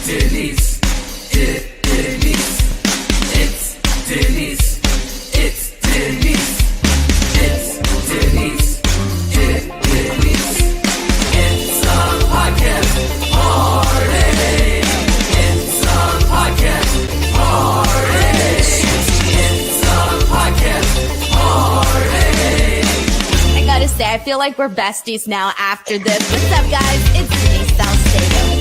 Denise. Denise. It's Denise. It's Denise. It's Denise. Denise. It's a podcast party. It's a podcast party. It's a podcast party. I gotta say, I feel like we're besties now after this. What's up, guys? It's Denise Salcedo.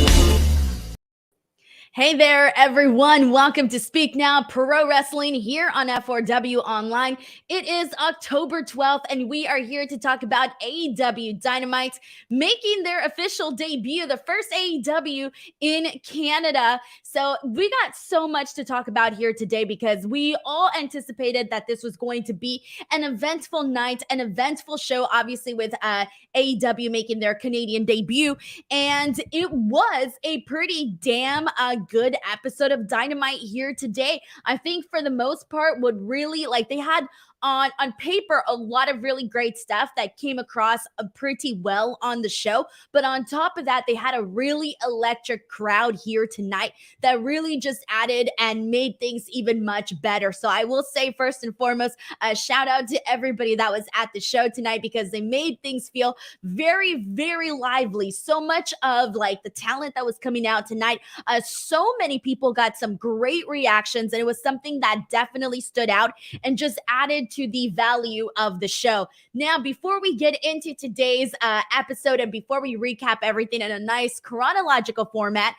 Hey there, everyone. Welcome to Speak Now Pro Wrestling here on F4W Online. It is October 12th, and we are here to talk about AEW Dynamite making their official debut, the first AEW in Canada. So we got so much to talk about here today because we all anticipated that this was going to be an eventful night, an eventful show, obviously with AEW making their Canadian debut. And it was a pretty damn good episode of Dynamite here today. I think for the most part would really, like, they had on paper a lot of really great stuff that came across pretty well on the show. But on top of that, they had a really electric crowd here tonight that really just added and made things even much better. So I will say, first and foremost, a shout out to everybody that was at the show tonight because they made things feel very, very lively. So much of like the talent that was coming out tonight. So many people got some great reactions, and it was something that definitely stood out and just added to the value of the show. Now, before we get into today's episode and before we recap everything in a nice chronological format,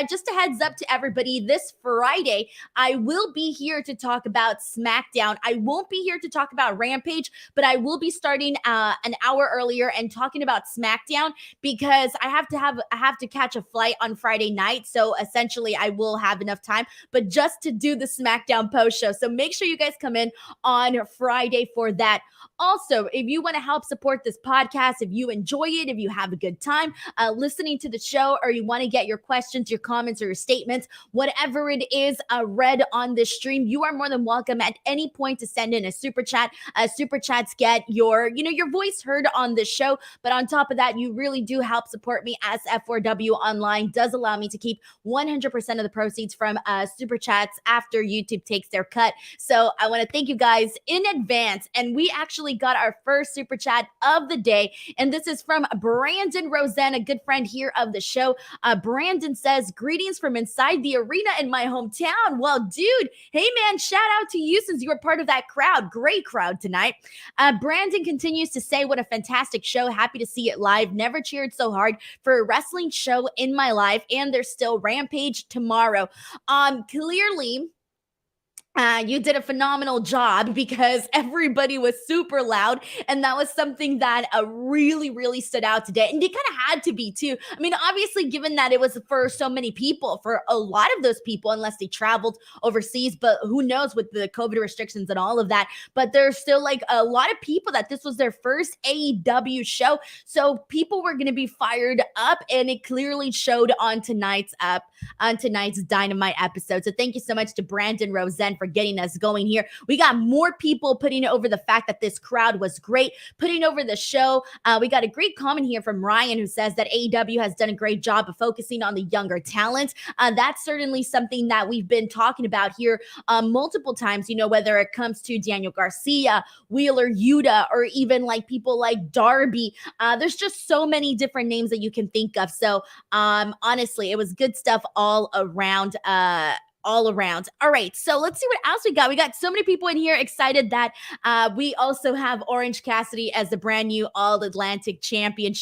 just a heads up to everybody, this Friday, I will be here to talk about Smackdown. I won't be here to talk about Rampage, but I will be starting an hour earlier and talking about Smackdown because I have to catch a flight on Friday night. So essentially I will have enough time, but just to do the Smackdown post show. So make sure you guys come in on Friday for that. Also, if you want to help support this podcast, if you enjoy it, if you have a good time listening to the show, or you want to get your questions, your comments, or your statements, whatever it is, read on this stream, you are more than welcome at any point to send in a super chat. Super chats get your voice heard on this show. But on top of that, you really do help support me, as F4W Online does allow me to keep 100% of the proceeds from super chats after YouTube takes their cut. So I want to thank you guys in advance. And we actually got our first super chat of the day. And this is from Brandon Rosen, a good friend here of the show. Brandon says, greetings from inside the arena in my hometown. Well, dude, hey man, shout out to you since you were part of that crowd. Great crowd tonight. Brandon continues to say, what a fantastic show. Happy to see it live. Never cheered so hard for a wrestling show in my life. And there's still Rampage tomorrow. Clearly, you did a phenomenal job because everybody was super loud, and that was something that really, really stood out today. And it kind of had to be too. I mean, obviously, given that it was for so many people, for a lot of those people, unless they traveled overseas, but who knows with the COVID restrictions and all of that. But there's still like a lot of people that this was their first AEW show, so people were going to be fired up, and it clearly showed on tonight's Dynamite episode. So thank you so much to Brandon Rosen for getting us going here. We got more people putting over the fact that this crowd was great, putting over the show. We got a great comment here from Ryan who says that AEW has done a great job of focusing on the younger talent. That's certainly something that we've been talking about here multiple times, whether it comes to Daniel Garcia, Wheeler Yuta, or even like people like Darby. There's just so many different names that you can think of. So honestly, it was good stuff all around. All right, so let's see what else we got. We got so many people in here excited that we also have Orange Cassidy as the brand new All-Atlantic champion.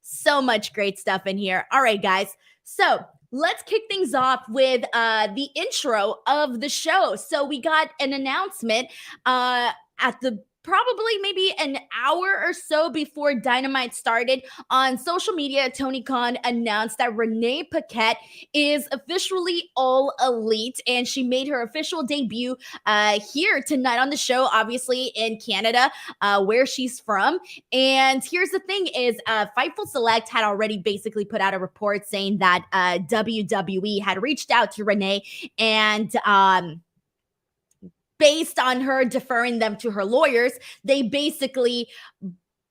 So much great stuff in here. All right, guys. So let's kick things off with the intro of the show. So we got an announcement at the probably maybe an hour or so before Dynamite started. On social media, Tony Khan announced that Renee Paquette is officially All Elite, and she made her official debut here tonight on the show, obviously in Canada, where she's from. And here's the thing is, Fightful Select had already basically put out a report saying that WWE had reached out to Renee and based on her deferring them to her lawyers, they basically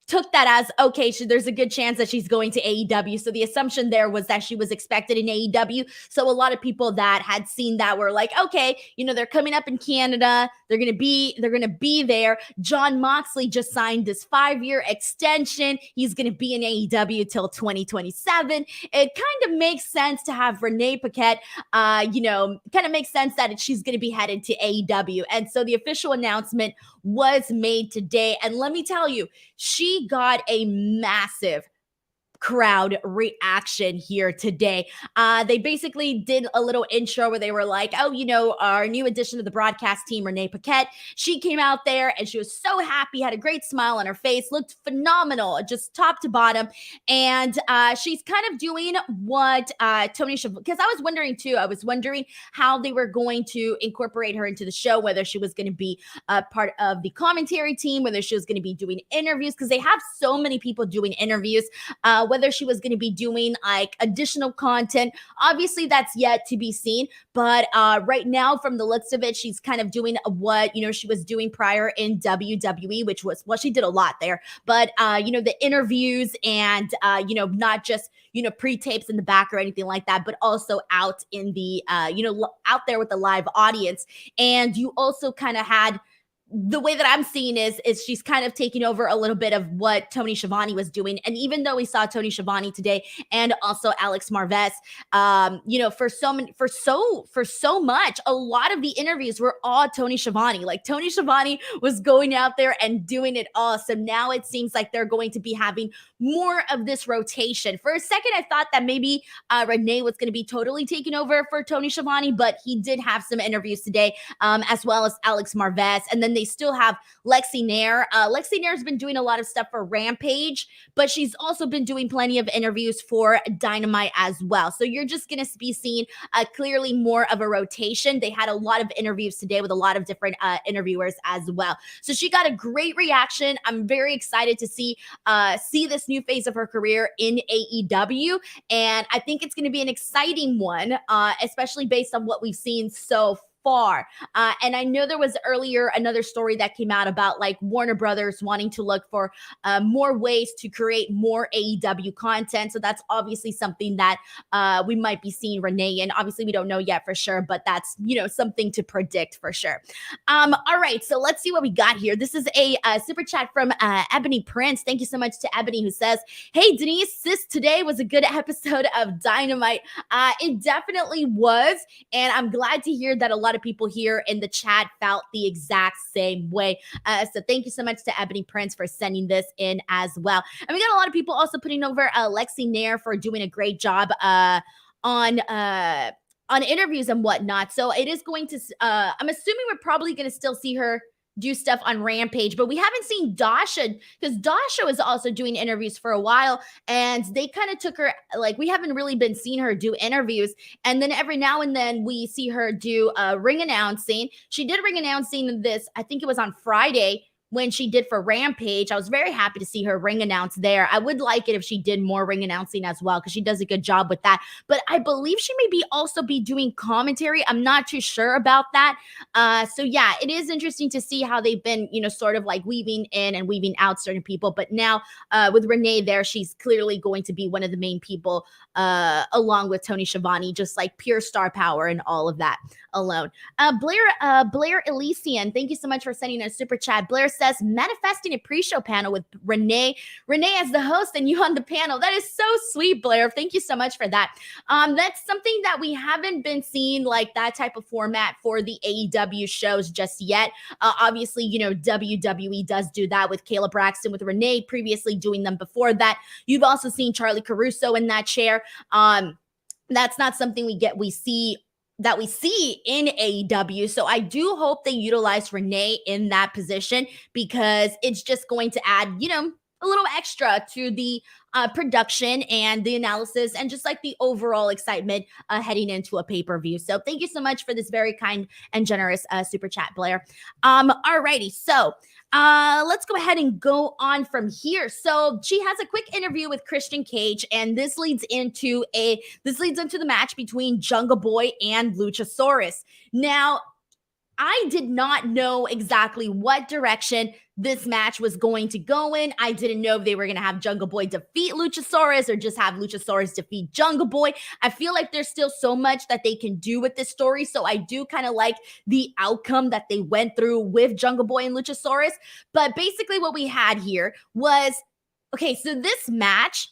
took that as, okay, there's a good chance that she's going to AEW. So the assumption there was that she was expected in AEW. So a lot of people that had seen that were like, okay, they're coming up in Canada. They're going to be there. Jon Moxley just signed this 5-year extension. He's going to be in AEW till 2027. It kind of makes sense to have Renee Paquette, kind of makes sense that she's going to be headed to AEW. And so the official announcement was made today. And let me tell you, she got a massive crowd reaction here today. They basically did a little intro where they were like, our new addition to the broadcast team, Renee Paquette. She came out there and she was so happy, had a great smile on her face, looked phenomenal, just top to bottom. And she's kind of doing what Toni should, because I was wondering too, how they were going to incorporate her into the show, whether she was going to be a part of the commentary team, whether she was going to be doing interviews, because they have so many people doing interviews, whether she was going to be doing like additional content. Obviously, that's yet to be seen. But right now, from the looks of it, she's kind of doing what, she was doing prior in WWE, which was, well, she did a lot there. But, the interviews and, not just, pre-tapes in the back or anything like that, but also out in the, out there with the live audience. And you also kind of had, the way that I'm seeing is she's kind of taking over a little bit of what Tony Schiavone was doing. And even though we saw Tony Schiavone today and also Alex Marvez, for so much, a lot of the interviews were all Tony Schiavone. Like Tony Schiavone was going out there and doing it all. So now it seems like they're going to be having more of this rotation. For a second, I thought that maybe Renee was going to be totally taking over for Tony Schiavone, but he did have some interviews today, as well as Alex Marvez. And then they still have Lexi Nair. Lexi Nair's been doing a lot of stuff for Rampage, but she's also been doing plenty of interviews for Dynamite as well. So you're just going to be seeing clearly more of a rotation. They had a lot of interviews today with a lot of different interviewers as well. So she got a great reaction. I'm very excited to see this new phase of her career in AEW. And I think it's going to be an exciting one, especially based on what we've seen so far. And I know there was earlier another story that came out about like Warner Brothers wanting to look for more ways to create more AEW content. So that's obviously something that we might be seeing Renee in. Obviously, we don't know yet for sure, but that's, something to predict for sure. All right, so let's see what we got here. This is a super chat from Ebony Prince. Thank you so much to Ebony, who says, "Hey, Denise, sis, today was a good episode of Dynamite." It definitely was. And I'm glad to hear that a lot of people here in the chat felt the exact same way. So thank you so much to Ebony Prince for sending this in as well. And we got a lot of people also putting over Lexi Nair for doing a great job on interviews and whatnot. So it is going to, I'm assuming we're probably going to still see her do stuff on Rampage, but we haven't seen Dasha, because Dasha was also doing interviews for a while, and they kind of took her, like, we haven't really been seeing her do interviews, and then every now and then we see her do ring announcing. She did ring announcing this, I think it was on Friday, when she did for Rampage. I was very happy to see her ring announce there. I would like it if she did more ring announcing as well, because she does a good job with that. But I believe she may also be doing commentary. I'm not too sure about that. So yeah, it is interesting to see how they've been, sort of like weaving in and weaving out certain people. But now with Renee there, she's clearly going to be one of the main people, along with Tony Schiavone, just like pure star power and all of that alone. Blair Elysian, thank you so much for sending a super chat. Blair says, manifesting a pre-show panel with Renee as the host and you on the panel. That is so sweet, Blair. Thank you so much for that. That's something that we haven't been seeing, like that type of format for the AEW shows just yet. Obviously, WWE does do that with Kayla Braxton, with Renee previously doing them before that. You've also seen Charlie Caruso in that chair. That's not something we see in AEW. So I do hope they utilize Renee in that position, because it's just going to add, a little extra to the production and the analysis and just like the overall excitement heading into a pay-per-view. So thank you so much for this very kind and generous super chat, Blair. Alrighty, so let's go ahead and go on from here. So she has a quick interview with Christian Cage, and this leads into the match between Jungle Boy and Luchasaurus. Now, I did not know exactly what direction this match was going to go in. I didn't know if they were going to have Jungle Boy defeat Luchasaurus or just have Luchasaurus defeat Jungle Boy. I feel like there's still so much that they can do with this story. So I do kind of like the outcome that they went through with Jungle Boy and Luchasaurus. But basically what we had here was, okay, so this match,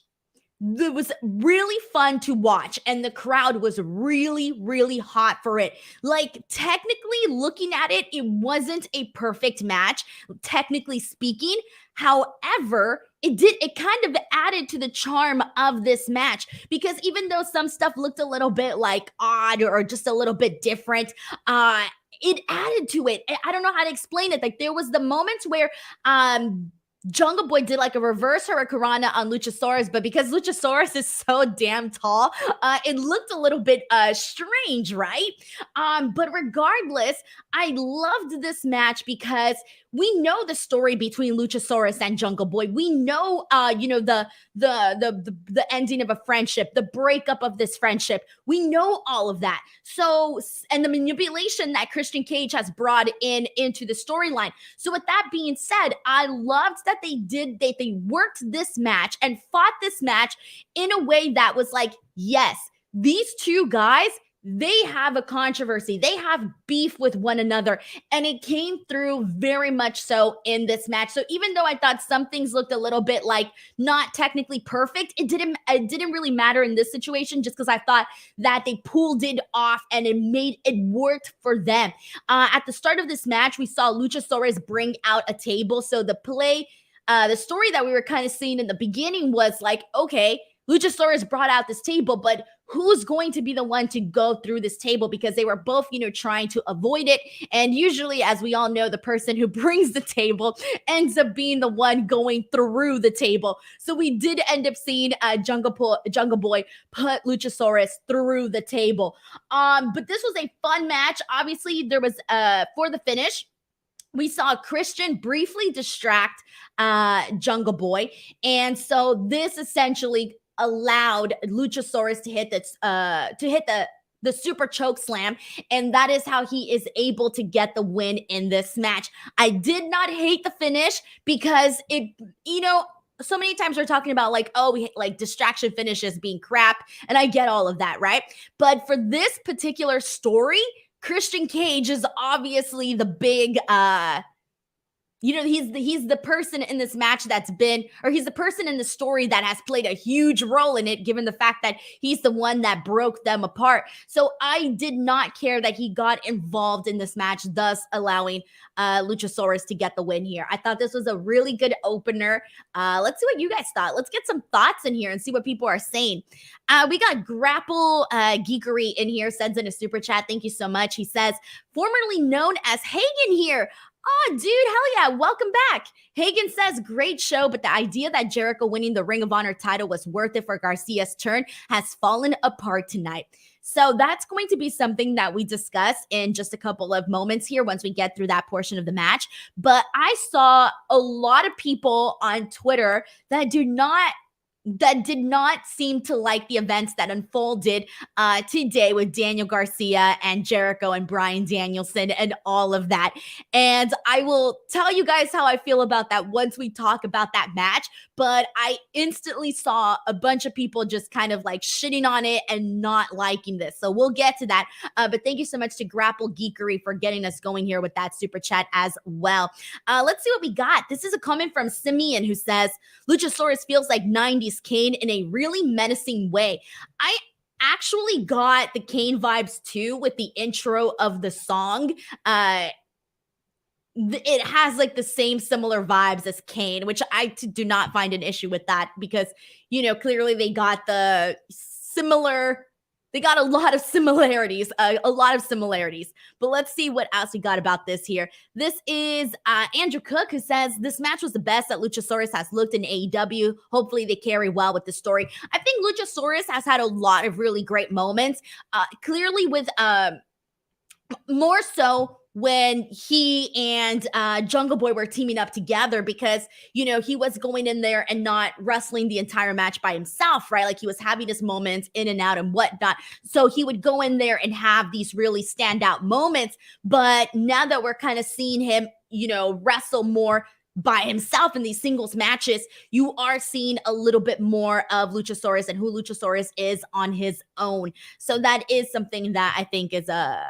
it was really fun to watch, and the crowd was really, really hot for it. Like, technically looking at it, it wasn't a perfect match, technically speaking. However, it kind of added to the charm of this match, because even though some stuff looked a little bit like odd or just a little bit different, it added to it. I don't know how to explain it. Like, there was the moments where Jungle Boy did like a reverse hurricanrana on Luchasaurus, but because Luchasaurus is so damn tall, it looked a little bit strange, right? But regardless, I loved this match because we know the story between Luchasaurus and Jungle Boy. We know, the ending of a friendship, the breakup of this friendship. We know all of that. So, and the manipulation that Christian Cage has brought into the storyline. So, with that being said, I loved that they worked this match and fought this match in a way that was like, yes, these two guys, they have a controversy. They have beef with one another, and it came through very much so in this match. So even though I thought some things looked a little bit like not technically perfect, it didn't really matter in this situation, just because I thought that they pulled it off and it worked for them. At the start of this match, we saw Luchasaurus bring out a table. So the story that we were kind of seeing in the beginning was like, okay, Luchasaurus brought out this table, but who's going to be the one to go through this table? Because they were both, trying to avoid it. And usually, as we all know, the person who brings the table ends up being the one going through the table. So we did end up seeing Jungle Boy put Luchasaurus through the table. But this was a fun match. Obviously, there was for the finish, we saw Christian briefly distract Jungle Boy. And so this essentially allowed Luchasaurus to hit the super choke slam, and that is how he is able to get the win in this match. I did not hate the finish because it, so many times we're talking about like, oh, we like distraction finishes being crap, and I get all of that, right? But for this particular story, Christian Cage is obviously the big he's the person in this match he's the person in the story that has played a huge role in it, given the fact that he's the one that broke them apart. So I did not care that he got involved in this match, thus allowing Luchasaurus to get the win here. I thought this was a really good opener. Let's see what you guys thought. Let's get some thoughts in here and see what people are saying. We got Grapple Geekery in here, sends in a super chat. Thank you so much. He says, formerly known as Hagen here. Oh, dude, hell yeah. Welcome back. Hagen says, great show, but the idea that Jericho winning the Ring of Honor title was worth it for Garcia's turn has fallen apart tonight. So that's going to be something that we discuss in just a couple of moments here once we get through that portion of the match. But I saw a lot of people on Twitter that did not seem to like the events that unfolded today with Daniel Garcia and Jericho and Bryan Danielson and all of that. And I will tell you guys how I feel about that once we talk about that match. But I instantly saw a bunch of people just kind of like shitting on it and not liking this. So we'll get to that. But thank you so much to Grapple Geekery for getting us going here with that super chat as well. Let's see what we got. This is a comment from Simeon who says, Luchasaurus feels like 90s Kane in a really menacing way. I actually got the Kane vibes too with the intro of the song. It has like the same similar vibes as Kane, which I do not find an issue with that because, clearly they got a lot of similarities, But let's see what else we got about this here. This is Andrew Cook, who says, this match was the best that Luchasaurus has looked in AEW. Hopefully they carry well with the story. I think Luchasaurus has had a lot of really great moments. Clearly with more so when he and Jungle Boy were teaming up together, because, you know, he was going in there and not wrestling the entire match by himself, right? Like, he was having his moments in and out and whatnot. So he would go in there and have these really standout moments. But now that we're kind of seeing him, you know, wrestle more by himself in these singles matches, you are seeing a little bit more of Luchasaurus and who Luchasaurus is on his own. So that is something that I think is a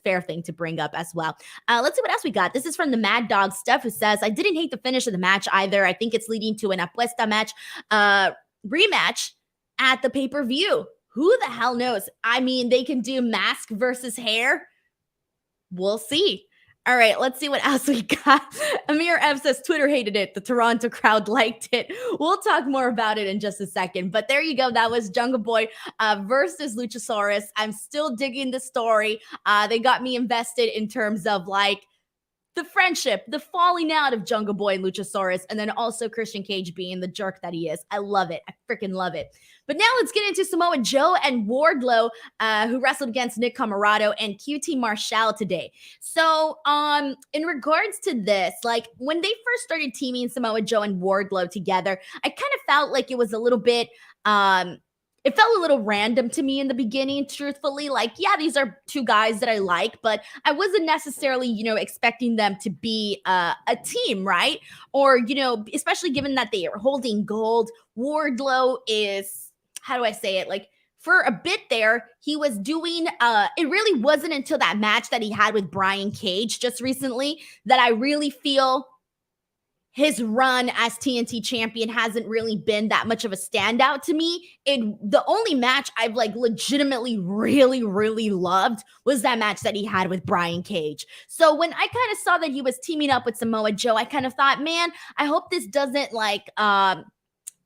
fair thing to bring up as well. Let's see what else we got. This is from the Mad Dog Steph, who says, I didn't hate the finish of the match either. I think it's leading to an apuesta match, rematch at the pay-per-view. Who the hell knows? I mean, they can do mask versus hair. We'll see. All right, let's see what else we got. Amir F says Twitter hated it. The Toronto crowd liked it. We'll talk more about it in just a second. But there you go. That was Jungle Boy versus Luchasaurus. I'm still digging the story. They got me invested in terms of like the friendship, the falling out of Jungle Boy and Luchasaurus, and then also Christian Cage being the jerk that he is. I love it. I freaking love it. But now let's get into Samoa Joe and Wardlow, who wrestled against Nick Comoroto and QT Marshall today. So, in regards to this, like when they first started teaming Samoa Joe and Wardlow together, I kind of felt like it was a little bit, it felt a little random to me in the beginning, truthfully. Like, yeah, these are two guys that I like, but I wasn't necessarily, you know, expecting them to be a team, right? Or, you know, especially given that they are holding gold. Wardlow is, how do I say it? Like, for a bit there, he was doing, it really wasn't until that match that he had with Brian Cage just recently that I really feel his run as TNT champion hasn't really been that much of a standout to me. The only match I've like legitimately really loved was that match that he had with Brian Cage. So when I kind of saw that he was teaming up with Samoa Joe, I kind of thought, man, I hope this doesn't like,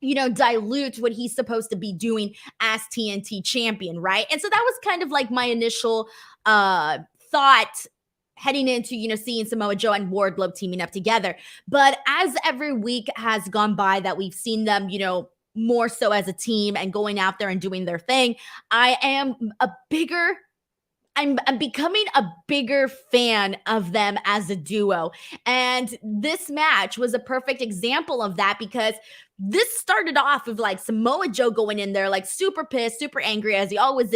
you know, dilute what he's supposed to be doing as TNT champion, right? And so that was kind of like my initial thought heading into, you know, seeing Samoa Joe and Wardlow teaming up together. But as every week has gone by that we've seen them, you know, more so as a team and going out there and doing their thing, I'm becoming a bigger fan of them as a duo. And this match was a perfect example of that, because this started off with like Samoa Joe going in there like super pissed, super angry, as he always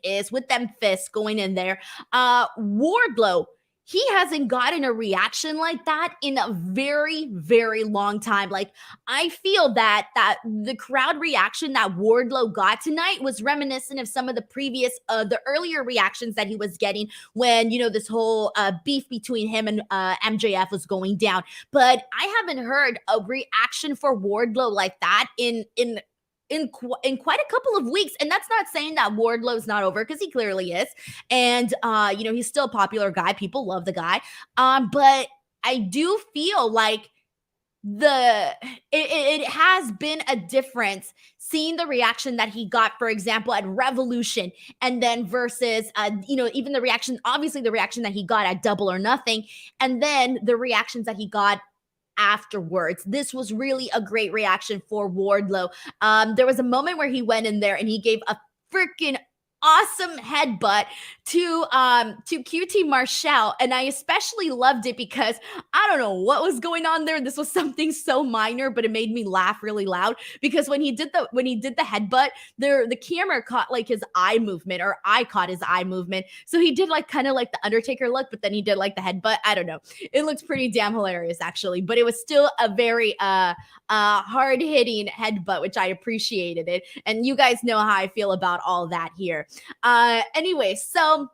is, with them fists going in there. Wardlow, he hasn't gotten a reaction like that in a very long time. Like, I feel that the crowd reaction that Wardlow got tonight was reminiscent of some of the previous, the earlier reactions that he was getting when, you know, this whole beef between him and MJF was going down. But I haven't heard a reaction for Wardlow like that in quite a couple of weeks. And that's not saying that Wardlow's not over, because he clearly is. And, you know, he's still a popular guy. People love the guy. But I do feel like it has been a difference seeing the reaction that he got, for example, at Revolution, and then versus, you know, even the reaction that he got at Double or Nothing, and then the reactions that he got afterwards. This was really a great reaction for Wardlow. There was a moment where he went in there and he gave a freaking awesome headbutt to QT Marshall, and I especially loved it because I don't know what was going on there. This was something so minor, but it made me laugh really loud, because when he did the headbutt, the camera caught like his eye movement, or I caught his eye movement. So he did like kind of like the Undertaker look, but then he did like the headbutt. I don't know. It looked pretty damn hilarious actually, but it was still a very hard hitting headbutt, which I appreciated it. And you guys know how I feel about all that here. Anyway, so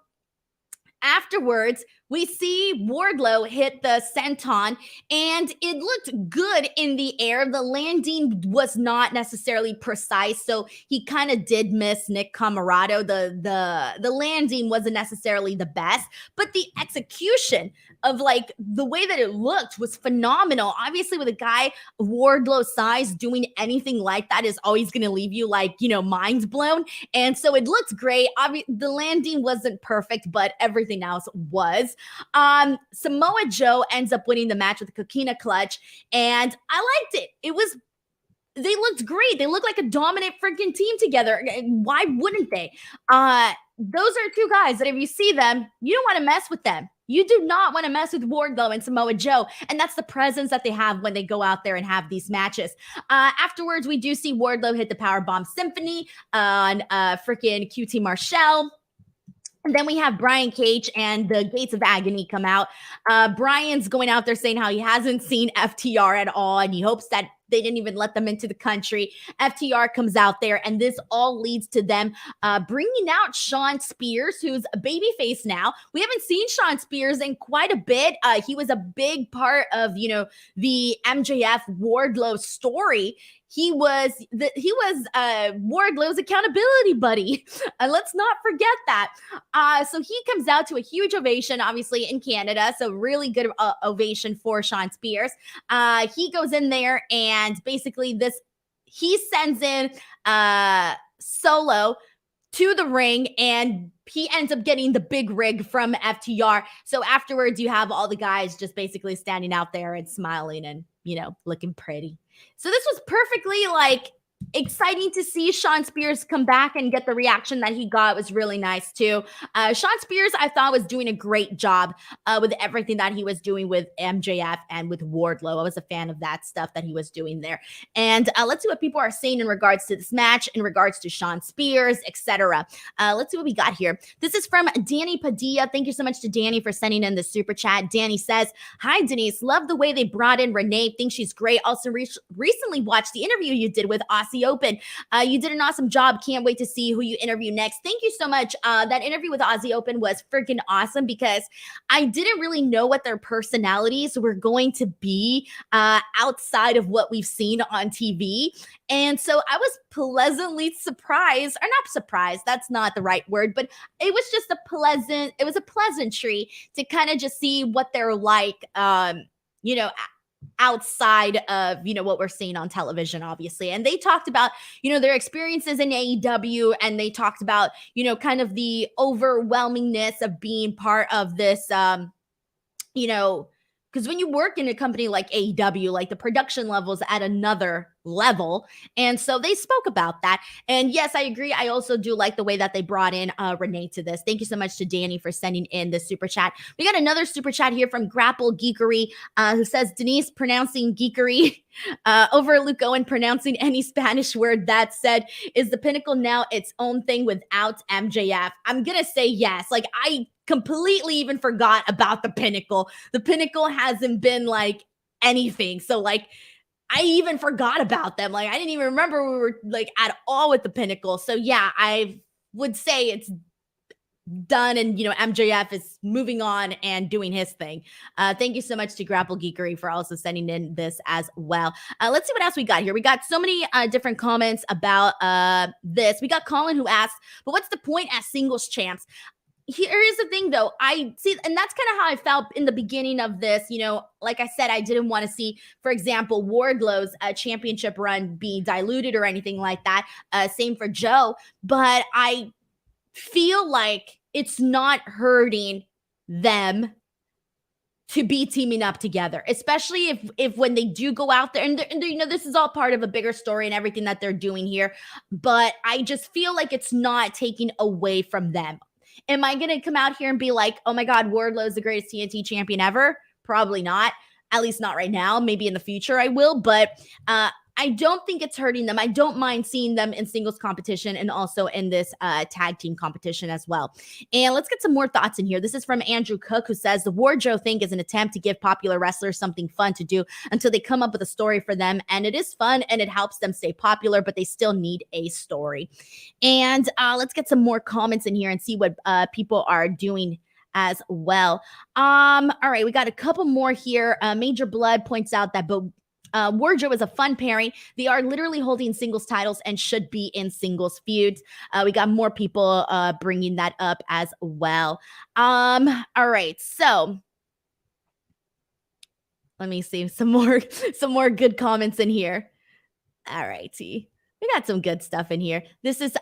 afterwards, we see Wardlow hit the senton, and it looked good in the air. The landing was not necessarily precise, so he kind of did miss Nick Comoroto. The landing wasn't necessarily the best, but the execution of like the way that it looked was phenomenal. Obviously, with a guy Wardlow's size, doing anything like that is always going to leave you like, you know, mind blown. And so it looked great. The landing wasn't perfect, but everything else was. Samoa Joe ends up winning the match with a Coquina clutch, and I liked it. They looked great. They looked like a dominant freaking team together. Why wouldn't they? those are two guys that if you see them, you don't want to mess with them. You do not want to mess with Wardlow and Samoa Joe. And that's the presence that they have when they go out there and have these matches. Afterwards, we do see Wardlow hit the Powerbomb Symphony on freaking QT Marshall. And then we have Bryan Cage and the Gates of Agony come out. Bryan's going out there saying how he hasn't seen FTR at all, and he hopes that they didn't even let them into the country. FTR comes out there, and this all leads to them bringing out Shawn Spears, who's a babyface now. We haven't seen Shawn Spears in quite a bit. He was a big part of, the MJF Wardlow story. He was Wardlow's accountability buddy. Let's not forget that. So he comes out to a huge ovation, obviously in Canada. So really good ovation for Shawn Spears. He goes in there and basically he sends in Solo to the ring, and he ends up getting the big rig from FTR. So afterwards, you have all the guys just basically standing out there and smiling and, looking pretty. So this was perfectly exciting to see Shawn Spears come back and get the reaction that he got. It was really nice too. Shawn Spears, I thought, was doing a great job with everything that he was doing with MJF and with Wardlow. I was a fan of that stuff that he was doing there. And let's see what people are saying in regards to this match, in regards to Shawn Spears, etc. Let's see what we got here. This is from Danny Padilla. Thank you so much to Danny for sending in the super chat. Danny says, "Hi Denise, love the way they brought in Renee. Think she's great. Also recently watched the interview you did with Aussie Open. You did an awesome job. Can't wait to see who you interview next." Thank you so much. That interview with Aussie Open was freaking awesome because I didn't really know what their personalities were going to be outside of what we've seen on TV. And so I was pleasantly surprised, or not surprised, that's not the right word, but it was just a pleasantry to kind of just see what they're like, outside of, what we're seeing on television, obviously. And they talked about, their experiences in AEW, and they talked about, kind of the overwhelmingness of being part of this, because when you work in a company like AEW, the production level's at another level. And so they spoke about that. And yes, I agree. I also do like the way that they brought in Renee to this. Thank you so much to Danny for sending in the super chat. We got another super chat here from Grapple Geekery, who says, "Denise pronouncing geekery over Luke Owen pronouncing any Spanish word. That said, is the Pinnacle now its own thing without MJF?" I'm going to say yes. I completely even forgot about the Pinnacle. The Pinnacle hasn't been anything. So I even forgot about them. I didn't even remember we were at all with the Pinnacle. So yeah, I would say it's done, and MJF is moving on and doing his thing. Thank you so much to Grapple Geekery for also sending in this as well. Let's see what else we got here. We got so many different comments about this. We got Colin who asked, "But what's the point as singles champs?" Here is the thing, though. I see, and that's kind of how I felt in the beginning of this. Like I said, I didn't want to see, for example, Wardlow's championship run be diluted or anything like that. Same for Joe. But I feel like it's not hurting them to be teaming up together, especially if when they do go out there, and this is all part of a bigger story and everything that they're doing here. But I just feel like it's not taking away from them. Am I going to come out here and be like, "Oh my God, Wardlow's the greatest TNT champion ever"? Probably not. At least not right now. Maybe in the future I will. But I don't think it's hurting them. I don't mind seeing them in singles competition and also in this tag team competition as well. And let's get some more thoughts in here. This is from Andrew Cook, who says, "The Wardrobe thing is an attempt to give popular wrestlers something fun to do until they come up with a story for them. And it is fun and it helps them stay popular, but they still need a story." And let's get some more comments in here and see what people are doing as well. All right, we got a couple more here. Major Blood points out that Wardrobe is a fun pairing. They are literally holding singles titles and should be in singles feuds. We got more people bringing that up as well. All right, so let me see some more good comments in here. All righty. We got some good stuff in here. This is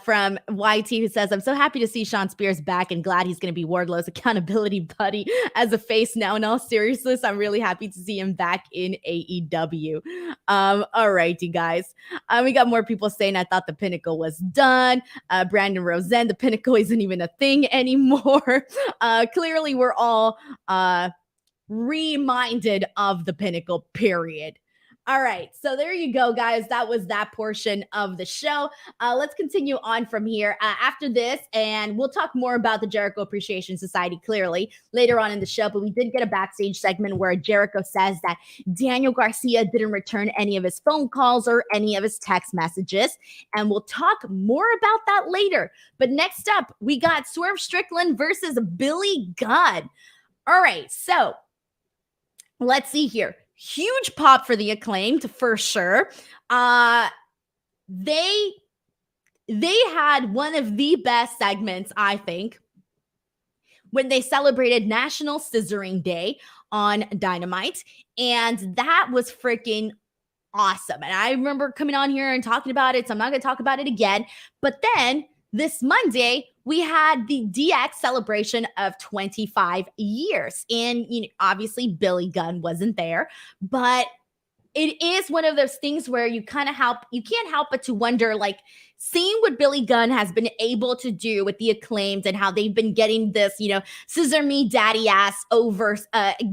from YT, who says, I'm so happy to see Sean Spears back and glad he's going to be Wardlow's accountability buddy as a face now. In all seriousness, I'm really happy to see him back in AEW. All right, you guys. We got more people saying, I thought the Pinnacle was done. Brandon Rosen, the Pinnacle isn't even a thing anymore. Clearly, we're all reminded of the Pinnacle, period. All right, so there you go, guys. That was that portion of the show. Let's continue on from here after this, and we'll talk more about the Jericho Appreciation Society clearly later on in the show. But we did get a backstage segment where Jericho says that Daniel Garcia didn't return any of his phone calls or any of his text messages, and we'll talk more about that later. But next up, we got Swerve Strickland versus Billy Gunn. All right, so let's see here. Huge pop for the Acclaimed for sure. They had one of the best segments, I think, when they celebrated National Scissoring Day on Dynamite, and that was freaking awesome. And I remember coming on here and talking about it, so I'm not going to talk about it again. But then this Monday, we had the DX celebration of 25 years. And obviously, Billy Gunn wasn't there, but it is one of those things where you can't help but to wonder, like, seeing what Billy Gunn has been able to do with the Acclaimed and how they've been getting this, scissor me daddy ass over,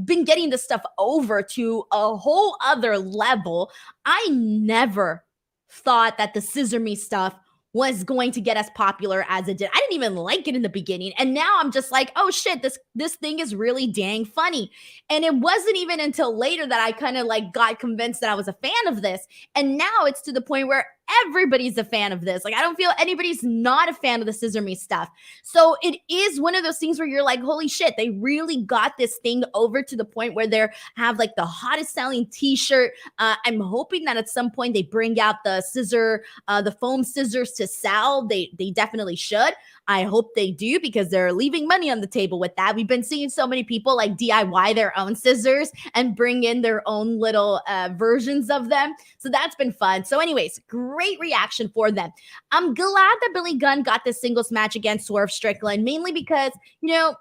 been getting this stuff over to a whole other level. I never thought that the scissor me stuff was going to get as popular as it did. I didn't even like it in the beginning. And now I'm just like, oh shit, this thing is really dang funny. And it wasn't even until later that I kind of like got convinced that I was a fan of this. And now it's to the point where everybody's a fan of this. Like, I don't feel anybody's not a fan of the scissor me stuff. So it is one of those things where you're like, holy shit, they really got this thing over to the point where they have like the hottest selling t-shirt. I'm hoping that at some point they bring out the foam scissors to sell. They definitely should. I hope they do, because they're leaving money on the table with that. We've been seeing so many people like DIY their own scissors and bring in their own little versions of them. So that's been fun. So anyways, great reaction for them. I'm glad that Billy Gunn got this singles match against Swerve Strickland, mainly because, I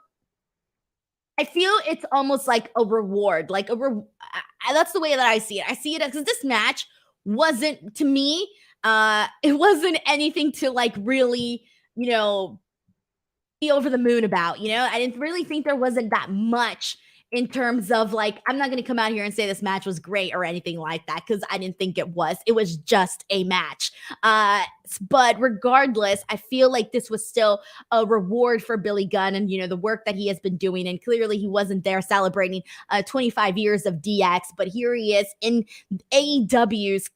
feel it's almost like a reward, that's the way that I see it. I see it because this match wasn't, to me, it wasn't anything to like really, be over the moon about, I didn't really think there wasn't that much in terms of like, I'm not going to come out here and say this match was great or anything like that, because I didn't think it was. It was just a match. But regardless, I feel like this was still a reward for Billy Gunn and, the work that he has been doing. And clearly he wasn't there celebrating 25 years of DX, but here he is in AEW's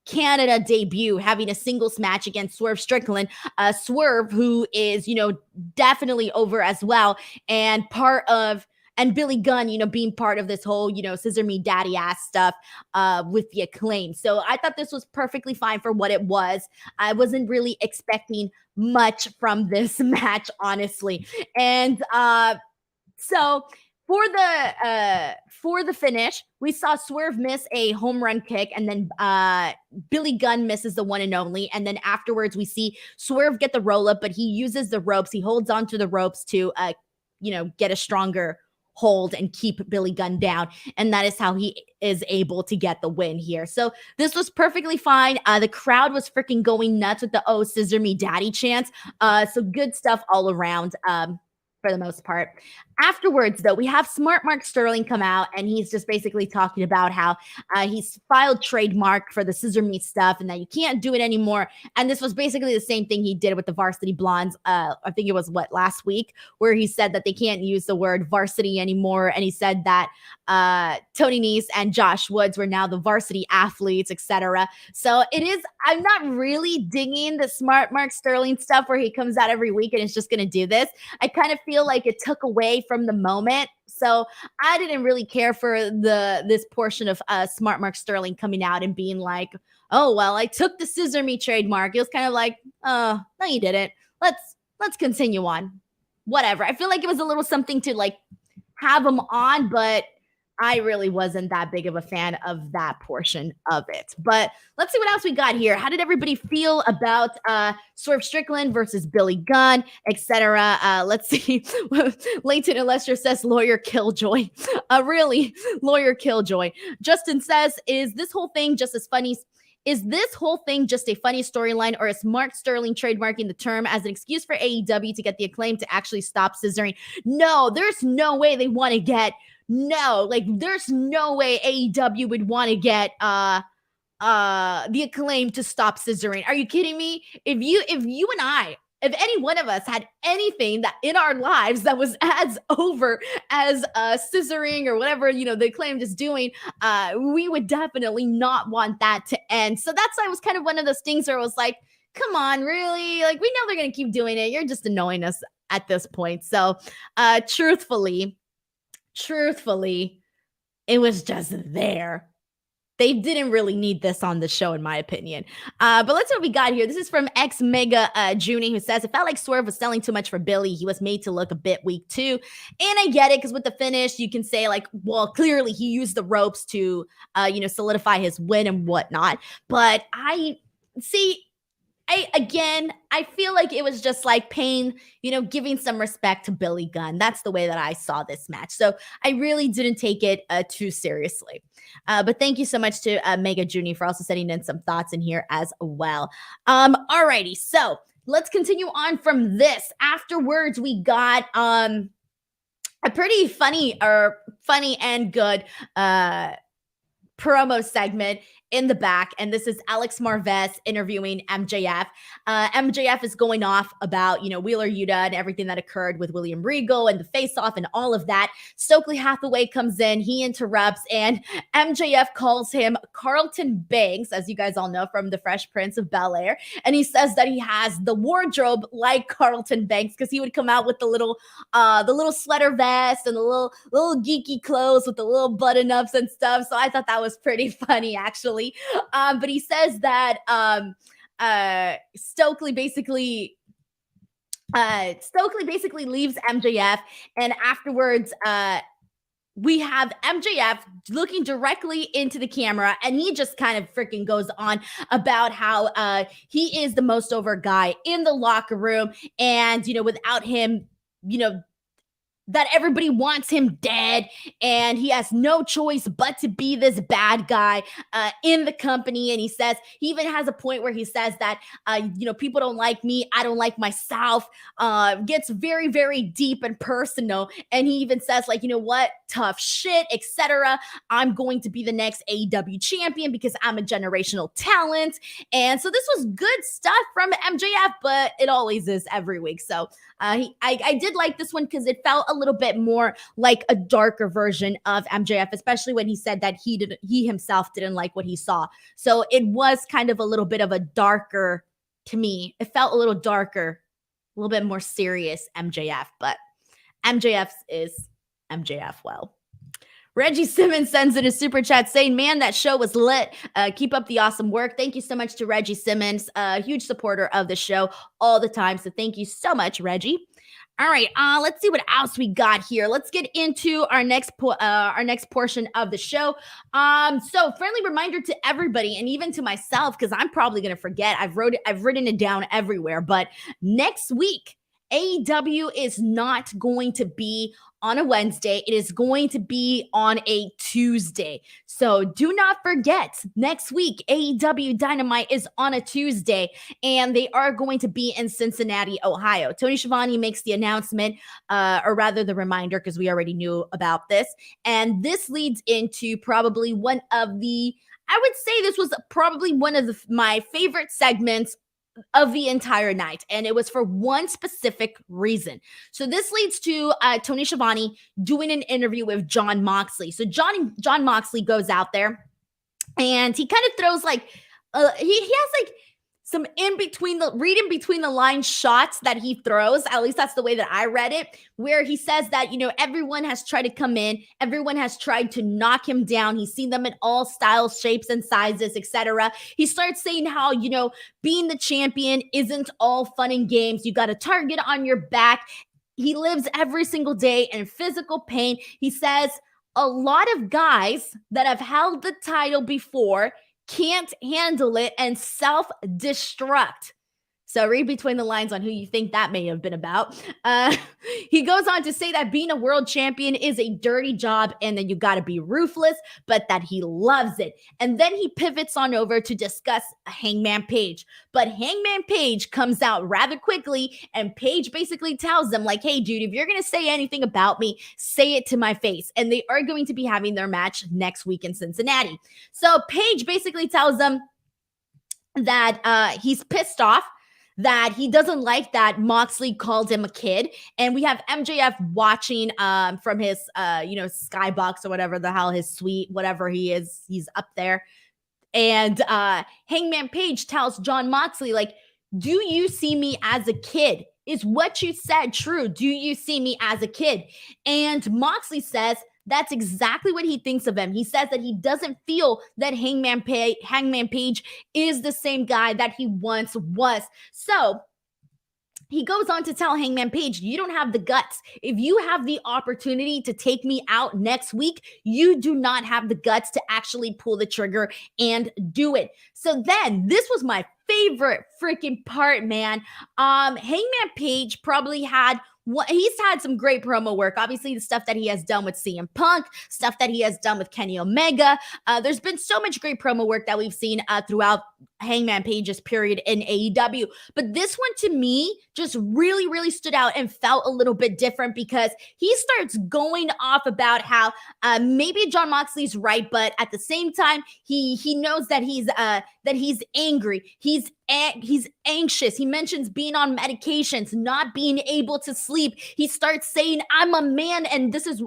Canada debut, having a singles match against Swerve Strickland. Swerve, who is, definitely over as well, and Billy Gunn, being part of this whole, scissor me daddy ass stuff with the Acclaim. So I thought this was perfectly fine for what it was. I wasn't really expecting much from this match, honestly. And so for the finish, we saw Swerve miss a home run kick, and then Billy Gunn misses the one and only. And then afterwards, we see Swerve get the roll up, but he uses the ropes. He holds onto the ropes to, get a stronger hold and keep Billy Gunn down. And that is how he is able to get the win here. So this was perfectly fine. The crowd was freaking going nuts with the "Oh, scissor me daddy" chants. So good stuff all around. For the most part. Afterwards, though, we have Smart Mark Sterling come out, and he's just basically talking about how he's filed trademark for the scissor me stuff and that you can't do it anymore. And this was basically the same thing he did with the Varsity Blondes. I think it was last week, where he said that they can't use the word varsity anymore. And he said that Toni Nese and Josh Woods were now the varsity athletes, etc. So I'm not really digging the Smart Mark Sterling stuff where he comes out every week and is just going to do this. I kind of feel like it took away from the moment. So I didn't really care for this portion of Smart Mark Sterling coming out and being like, oh, well, I took the scissor me trademark. It was kind of like, no, you didn't. Let's continue on. Whatever. I feel like it was a little something to like have him on, but I really wasn't that big of a fan of that portion of it. But let's see what else we got here. How did everybody feel about Swerve Strickland versus Billy Gunn, etc.? Let's see. Leighton and Lester says lawyer Killjoy. Really, lawyer Killjoy. Justin says, is this whole thing just as funny? Is this whole thing just a funny storyline, or is Mark Sterling trademarking the term as an excuse for AEW to get the Acclaim to actually stop scissoring? No, there's no way they want to get there's no way AEW would want to get the Acclaim to stop scissoring. Are you kidding me? If any one of us had anything that in our lives that was as over as scissoring or whatever, the Acclaim is doing, we would definitely not want that to end. So that's why it was kind of one of those things where it was like, come on, really? Like, we know they're going to keep doing it. You're just annoying us at this point. So truthfully, it was just there. They didn't really need this on the show, in my opinion. But let's see what we got here. This is from X Mega Junie, who says, it felt like Swerve was selling too much for Billy. He was made to look a bit weak too. And I get it, because with the finish, you can say like, well, clearly he used the ropes to, solidify his win and whatnot. But I feel like it was just like Payne, giving some respect to Billy Gunn. That's the way that I saw this match. So I really didn't take it too seriously. But thank you so much to Mega Junie for also sending in some thoughts in here as well. Alrighty, so let's continue on from this. Afterwards, we got a pretty funny and good promo segment in the back, and this is Alex Marvez interviewing MJF. MJF is going off about, Wheeler Yuta and everything that occurred with William Regal and the face-off and all of that. Stokely Hathaway comes in, he interrupts, and MJF calls him Carlton Banks, as you guys all know from the Fresh Prince of Bel-Air, and he says that he has the wardrobe like Carlton Banks, because he would come out with the little sweater vest and the little geeky clothes with the little button-ups and stuff. So I thought that was pretty funny, actually. But he says that Stokely basically leaves MJF, and afterwards we have MJF looking directly into the camera, and he just kind of freaking goes on about how he is the most over guy in the locker room, and without him, that everybody wants him dead, and he has no choice but to be this bad guy in the company. And he says, he even has a point where he says that, people don't like me, I don't like myself, gets very, very deep and personal. And he even says, like, what, tough shit, etc. I'm going to be the next AEW champion because I'm a generational talent. And so this was good stuff from MJF, but it always is every week. So I did like this one because it felt a little bit more like a darker version of MJF, especially when he said that he himself didn't like what he saw. So it was kind of a little bit of a darker, to me, it felt a little darker, a little bit more serious MJF, but MJF is MJF. Well, Reggie Simmons sends in a super chat saying, man, that show was lit. Keep up the awesome work. Thank you so much to Reggie Simmons, a huge supporter of the show all the time. So thank you so much, Reggie. All right, let's see what else we got here. Let's get into our next portion of the show. So friendly reminder to everybody, and even to myself, because I'm probably gonna forget. I've written it down everywhere. But next week, AEW is not going to be on a Wednesday. It is going to be on a Tuesday. So do not forget, next week, AEW Dynamite is on a Tuesday, and they are going to be in Cincinnati, Ohio. Tony Schiavone makes the announcement, or rather the reminder, because we already knew about this. And this leads into probably one of the, I would say this was probably one of my favorite segments of the entire night, and it was for one specific reason. So this leads to Tony Schiavone doing an interview with Jon Moxley. So Jon Moxley goes out there, and he kind of throws like he has like some in between the line shots that he throws. At least that's the way that I read it, where he says that, everyone has tried to come in, everyone has tried to knock him down. He's seen them in all styles, shapes, and sizes, etc. He starts saying how, being the champion isn't all fun and games. You got a target on your back. He lives every single day in physical pain. He says a lot of guys that have held the title before can't handle it and self-destruct. So read between the lines on who you think that may have been about. He goes on to say that being a world champion is a dirty job and that you got to be ruthless, but that he loves it. And then he pivots on over to discuss Hangman Page. But Hangman Page comes out rather quickly, and Page basically tells them, like, hey, dude, if you're going to say anything about me, say it to my face. And they are going to be having their match next week in Cincinnati. So Page basically tells them that he's pissed off, that he doesn't like that Moxley called him a kid. And we have MJF watching from his, skybox or whatever the hell, his suite, whatever he is, he's up there. And Hangman Page tells Jon Moxley, like, do you see me as a kid? Is what you said true? Do you see me as a kid? And Moxley says that's exactly what he thinks of him. He says that he doesn't feel that Hangman Page is the same guy that he once was. So he goes on to tell Hangman Page, you don't have the guts. If you have the opportunity to take me out next week, you do not have the guts to actually pull the trigger and do it. So then this was my favorite freaking part, man. Hangman Page probably he's had some great promo work. Obviously, the stuff that he has done with CM Punk, stuff that he has done with Kenny Omega. There's been so much great promo work that we've seen throughout Hangman Page's period in AEW. But this one to me just really, really stood out and felt a little bit different because he starts going off about how maybe Jon Moxley's right, but at the same time, he knows that he's angry. He's anxious. He mentions being on medications, not being able to sleep. He starts saying, I'm a man. And this is,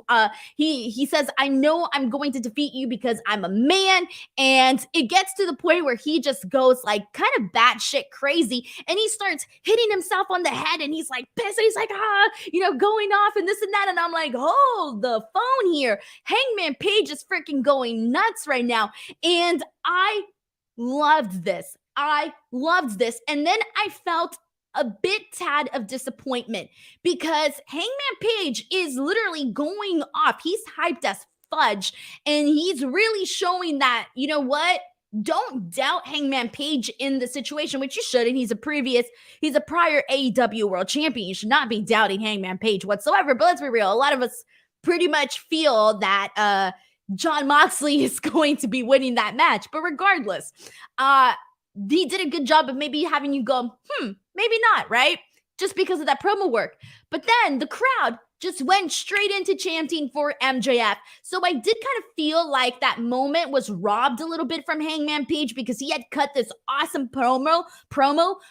he says, I know I'm going to defeat you because I'm a man. And it gets to the point where he just goes like kind of batshit crazy. And he starts hitting himself on the head and he's like pissed. And he's like, going off and this and that. And I'm like, hold the phone here. Hangman Page is freaking going nuts right now. And I loved this. And then I felt a tad of disappointment because Hangman Page is literally going off. He's hyped as fudge and he's really showing that, you know what? Don't doubt Hangman Page in the situation, which you shouldn't. He's a prior AEW world champion. You should not be doubting Hangman Page whatsoever. But let's be real. A lot of us pretty much feel that Jon Moxley is going to be winning that match. But regardless, he did a good job of maybe having you go, maybe not, right? Just because of that promo work. But then the crowd just went straight into chanting for MJF. So I did kind of feel like that moment was robbed a little bit from Hangman Page because he had cut this awesome promo,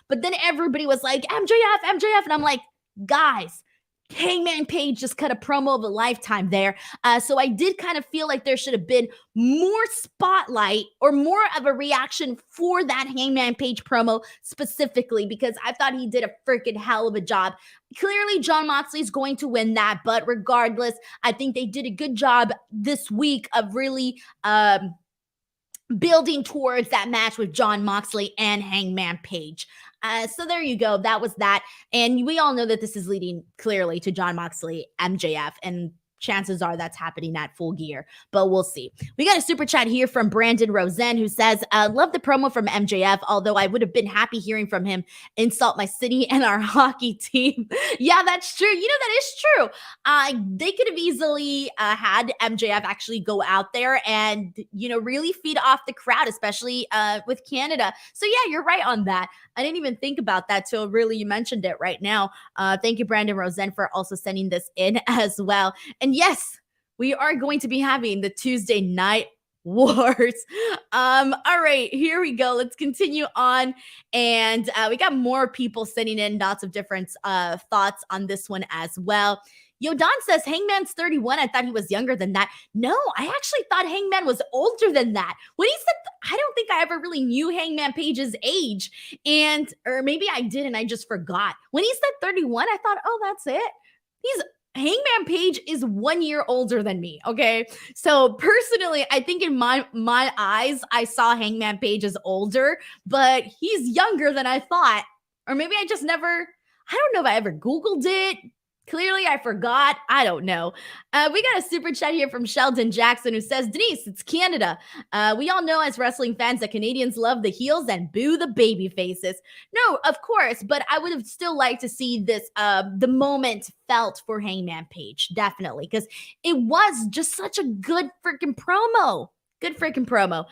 but then everybody was like, MJF. And I'm like, guys, Hangman Page just cut a promo of a lifetime there. So I did kind of feel like there should have been more spotlight or more of a reaction for that Hangman Page promo specifically because I thought he did a freaking hell of a job. Clearly, Jon Moxley is going to win that, but regardless, I think they did a good job this week of really building towards that match with Jon Moxley and Hangman Page. So there you go. That was that. And we all know that this is leading clearly to Jon Moxley, MJF, and chances are that's happening at Full Gear, but we'll see. We got a super chat here from Brandon Rosen who says, love the promo from MJF, although I would have been happy hearing from him insult my city and our hockey team. Yeah, that's true. You know, that is true. They could have easily had MJF actually go out there and, really feed off the crowd, especially with Canada. So yeah, you're right on that. I didn't even think about that till really you mentioned it right now. Thank you, Brandon Rosen, for also sending this in as well. And yes, we are going to be having the Tuesday Night Wars. All right, here we go. Let's continue on. And we got more people sending in lots of different thoughts on this one as well. Yo, Don says Hangman's 31. I thought he was younger than that. No, I actually thought Hangman was older than that. When he said, I don't think I ever really knew Hangman Page's age. Or maybe I did and I just forgot. When he said 31, I thought, oh, that's it. Hangman Page is 1 year older than me, okay? So personally, I think in my eyes, I saw Hangman Page as older, but he's younger than I thought. Or maybe I just never, I don't know if I ever Googled it, Clearly, I forgot. I don't know. We got a super chat here from Sheldon Jackson who says, Denise, it's Canada. We all know as wrestling fans that Canadians love the heels and boo the baby faces. No, of course, but I would have still liked to see this, the moment felt for Hangman Page, definitely, because it was just such a good freaking promo. Good freaking promo.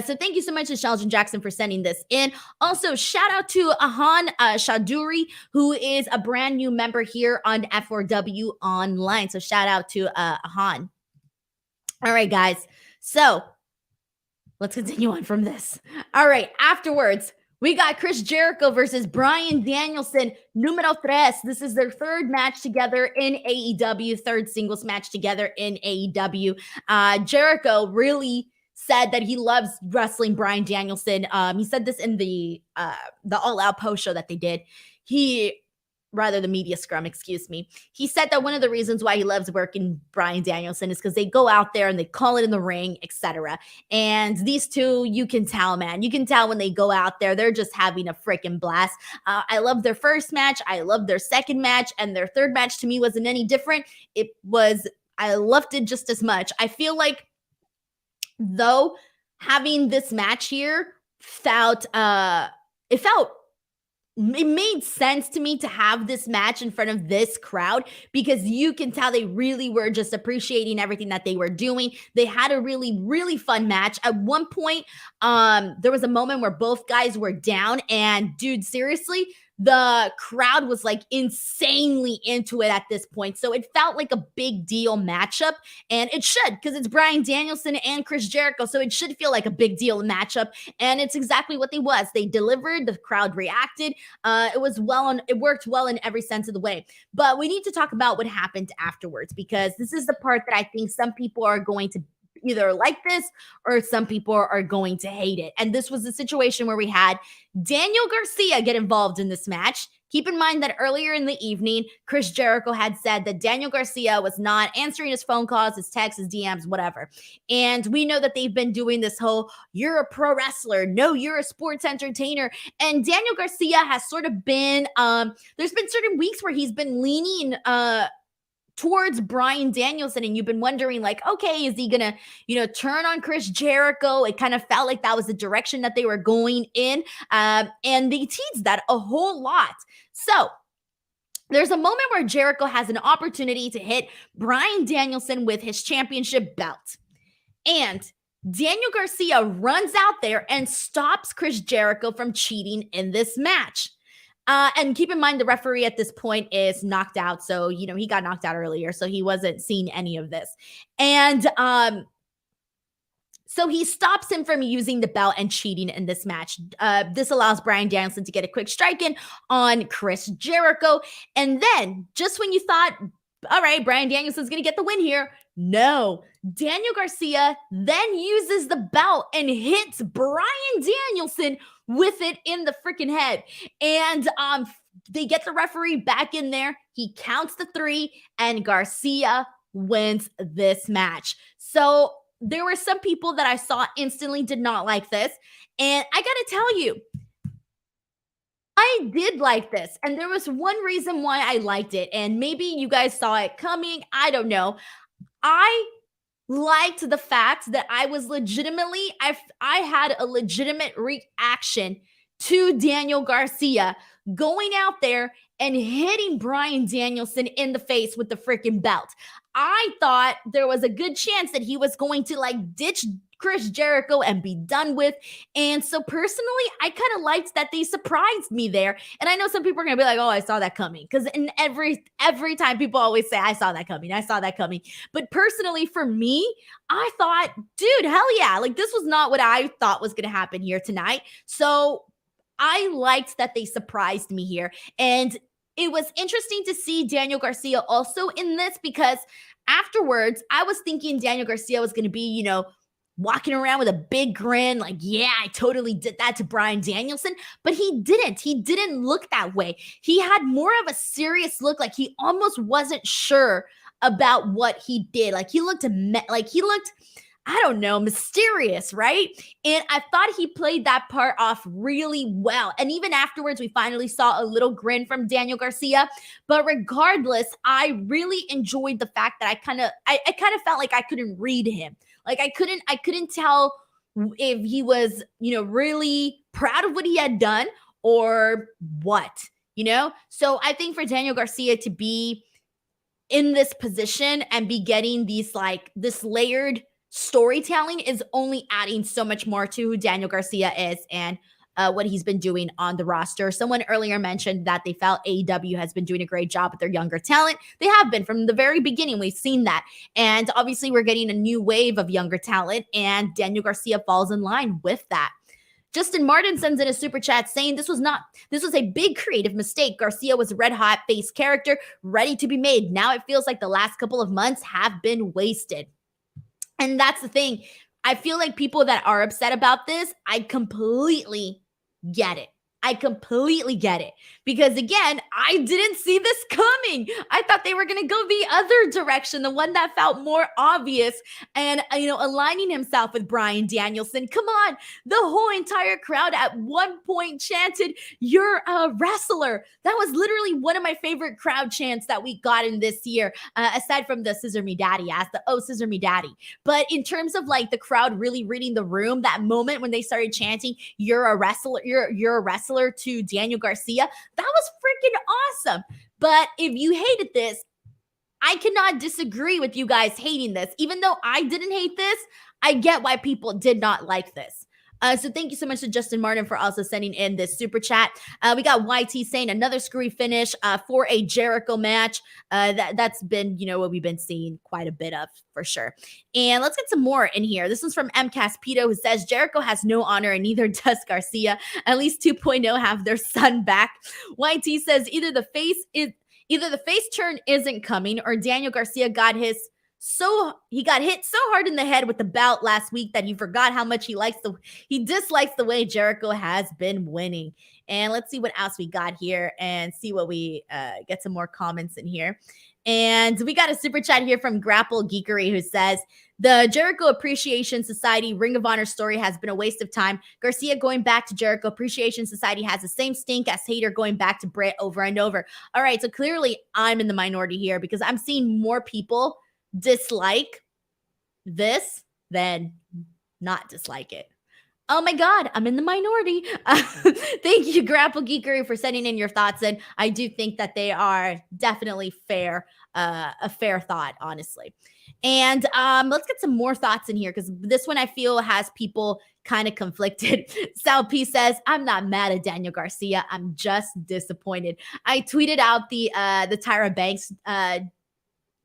So thank you so much to Sheldon Jackson for sending this in. Also, shout out to Ahan Shaduri, who is a brand new member here on F4W Online. So shout out to Ahan. All right, guys. So let's continue on from this. All right. Afterwards, we got Chris Jericho versus Bryan Danielson, numero tres. This is their third match together in AEW, third singles match together in AEW. Jericho really said that he loves wrestling Bryan Danielson. He said this in the All Out post show that they did. The media scrum, excuse me. He said that one of the reasons why he loves working Bryan Danielson is because they go out there and they call it in the ring, etc. And these two, you can tell, man. You can tell when they go out there, they're just having a freaking blast. I love their first match. I love their second match. And their third match to me wasn't any different. I loved it just as much. I feel like, though, having this match here it made sense to me to have this match in front of this crowd because you can tell they really were just appreciating everything that they were doing. They had a really, really fun match. At one point, there was a moment where both guys were down and dude, seriously, the crowd was like insanely into it at this point. So it felt like a big deal matchup, and it should because it's Bryan Danielson and Chris Jericho. So it should feel like a big deal matchup, and it's exactly what they was. They delivered, the crowd reacted. It worked well in every sense of the way. But we need to talk about what happened afterwards because this is the part that I think some people are going to either like this or some people are going to hate it. And this was the situation where we had Daniel Garcia get involved in this match. Keep in mind that earlier in the evening, Chris Jericho had said that Daniel Garcia was not answering his phone calls, his texts, his DMs, whatever. And we know that they've been doing this whole, you're a pro wrestler. No, you're a sports entertainer. And Daniel Garcia has sort of been, there's been certain weeks where he's been leaning, towards Bryan Danielson, and you've been wondering, like, okay, is he gonna, turn on Chris Jericho? It kind of felt like that was the direction that they were going in, and they teased that a whole lot. So there's a moment where Jericho has an opportunity to hit Bryan Danielson with his championship belt, and Daniel Garcia runs out there and stops Chris Jericho from cheating in this match. And keep in mind, the referee at this point is knocked out. So, he got knocked out earlier. So he wasn't seeing any of this. And so he stops him from using the belt and cheating in this match. This allows Bryan Danielson to get a quick strike in on Chris Jericho. And then just when you thought, all right, Bryan Danielson's going to get the win here. No, Daniel Garcia then uses the belt and hits Bryan Danielson with it in the freaking head. And they get the referee back in there. He counts the 3 and Garcia wins this match. So there were some people that I saw instantly did not like this. And I got to tell you, I did like this. And there was one reason why I liked it. And maybe you guys saw it coming. I don't know. I liked the fact that I had a legitimate reaction to Daniel Garcia going out there and hitting Bryan Danielson in the face with the freaking belt. I thought there was a good chance that he was going to ditch Chris Jericho and be done with. And so personally, I kind of liked that they surprised me there. And I know some people are going to be like, oh, I saw that coming. Because in every time people always say, I saw that coming. I saw that coming. But personally, for me, I thought, dude, hell yeah. This was not what I thought was going to happen here tonight. So I liked that they surprised me here. And it was interesting to see Daniel Garcia also in this because afterwards, I was thinking Daniel Garcia was going to be, walking around with a big grin, yeah, I totally did that to Bryan Danielson, but he didn't. He didn't look that way. He had more of a serious look, he almost wasn't sure about what he did. He looked I don't know, mysterious, right? And I thought he played that part off really well. And even afterwards, we finally saw a little grin from Daniel Garcia. But regardless, I really enjoyed the fact that I kind of felt like I couldn't read him. Like I couldn't tell if he was, really proud of what he had done or what, So I think for Daniel Garcia to be in this position and be getting this layered storytelling is only adding so much more to who Daniel Garcia is and what he's been doing on the roster. Someone earlier mentioned that they felt AEW has been doing a great job with their younger talent. They have been from the very beginning. We've seen that. And obviously we're getting a new wave of younger talent, and Daniel Garcia falls in line with that. Justin Martin sends in a super chat saying this was a big creative mistake. Garcia was a red hot face character ready to be made. Now it feels like the last couple of months have been wasted. And that's the thing. I feel like people that are upset about this, I completely get it. Because again, I didn't see this coming. I thought they were going to go the other direction, the one that felt more obvious and, aligning himself with Bryan Danielson. Come on. The whole entire crowd at one point chanted, "You're a wrestler." That was literally one of my favorite crowd chants that we got in this year, aside from the "Scissor Me Daddy" ass, the "Oh, Scissor Me Daddy." But in terms of like the crowd really reading the room, that moment when they started chanting, "You're a wrestler, you're a wrestler" to Daniel Garcia, that was freaking awesome. But if you hated this, I cannot disagree with you guys hating this. Even though I didn't hate this, I get why people did not like this. So thank you so much to Justin Martin for also sending in this super chat. We got YT saying another screwy finish for a Jericho match. That's been, what we've been seeing quite a bit of for sure. And let's get some more in here. This one's from MCAS Pito, who says Jericho has no honor and neither does Garcia. At least 2.0 have their son back. YT says either the face turn isn't coming or Daniel Garcia got hit so hard in the head with the belt last week that he forgot how much he dislikes the way Jericho has been winning. And let's see what else we got here and see what we get some more comments in here. And we got a super chat here from Grapple Geekery who says, the Jericho Appreciation Society Ring of Honor story has been a waste of time. Garcia going back to Jericho Appreciation Society has the same stink as Hayter going back to Britt over and over. All right, so clearly I'm in the minority here because I'm seeing more people dislike this than not dislike it. Oh my God, I'm in the minority. Thank you, Grapple Geekery, for sending in your thoughts. And I do think that they are definitely fair, a fair thought, honestly. And let's get some more thoughts in here because this one I feel has people kind of conflicted. Sal P says, I'm not mad at Daniel Garcia. I'm just disappointed. I tweeted out the Tyra Banks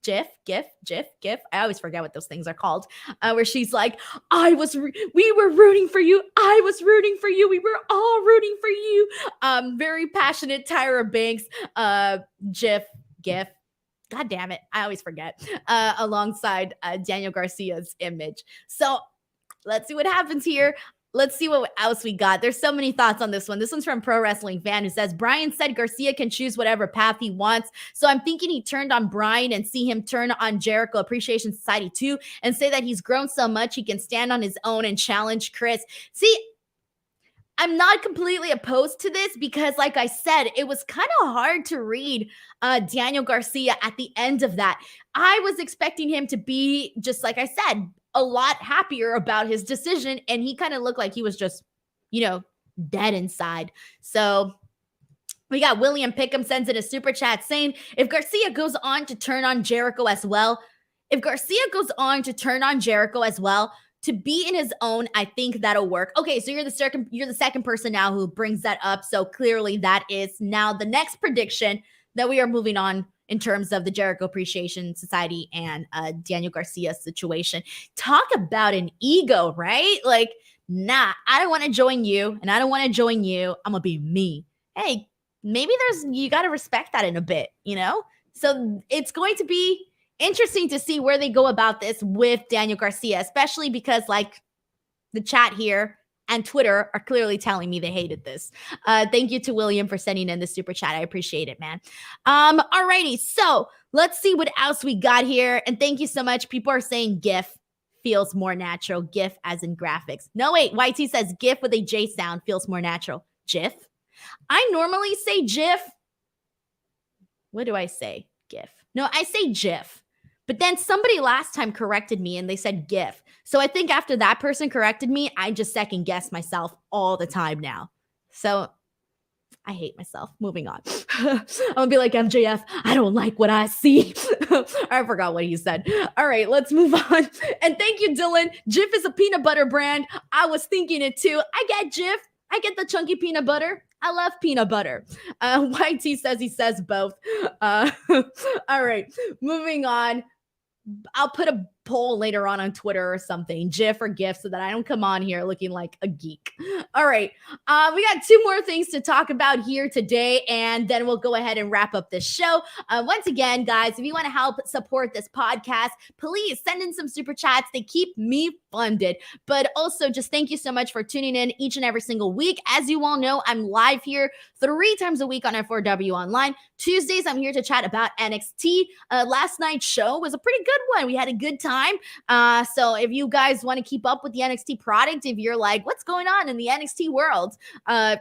GIF. I always forget what those things are called. Where she's like, we were rooting for you. I was rooting for you. We were all rooting for you. Very passionate Tyra Banks GIF. God damn it. I always forget. Alongside Daniel Garcia's image. So let's see what happens here. Let's see what else we got. There's so many thoughts on this one. This one's from Pro Wrestling Fan who says, Bryan said Garcia can choose whatever path he wants. So I'm thinking he turned on Bryan and see him turn on Jericho Appreciation Society too and say that he's grown so much he can stand on his own and challenge Chris. See, I'm not completely opposed to this because, like I said, it was kind of hard to read Daniel Garcia at the end of that. I was expecting him to be, just like I said, a lot happier about his decision, and he kind of looked like he was just, dead inside. So we got William Pickham sends in a super chat saying, if Garcia goes on to turn on Jericho as well, to be in his own, I think that'll work. Okay, so you're the second person now who brings that up. So clearly that is now the next prediction that we are moving on in terms of the Jericho Appreciation Society and Daniel Garcia situation. Talk about an ego, right? Like, nah, I don't want to join you and I don't want to join you. I'm going to be me. Hey, maybe you got to respect that in a bit, So it's going to be interesting to see where they go about this with Daniel Garcia, especially because like the chat here and Twitter are clearly telling me they hated this. Thank you to William for sending in the super chat. I appreciate it, man. Alrighty, so let's see what else we got here. And thank you so much. People are saying GIF. feels more natural. GIF as in graphics. No, wait. YT says GIF with a J sound feels more natural. GIF? I normally say GIF. What do I say? GIF. No, I say GIF. But then somebody last time corrected me and they said GIF. So I think after that person corrected me, I just second guess myself all the time now. So I hate myself. Moving on. I'm gonna be like MJF. I don't like what I see. I forgot what he said. All right, let's move on. And thank you, Dylan. Jif is a peanut butter brand. I was thinking it too. I get Jif. I get the chunky peanut butter. I love peanut butter. YT says he says both. All right, moving on. I'll put a poll later on Twitter or something, GIF or GIF, so that I don't come on here looking like a geek. All right. We got two more things to talk about here today, and then we'll go ahead and wrap up this show. Once again, guys, if you want to help support this podcast, please send in some super chats. They keep me funded. But also, just thank you so much for tuning in each and every single week. As you all know, I'm live here 3 times a week on F4W Online. Tuesdays, I'm here to chat about NXT. Last night's show was a pretty good one. We had a good time. So if you guys want to keep up with the NXT product, if you're like, what's going on in the NXT world? I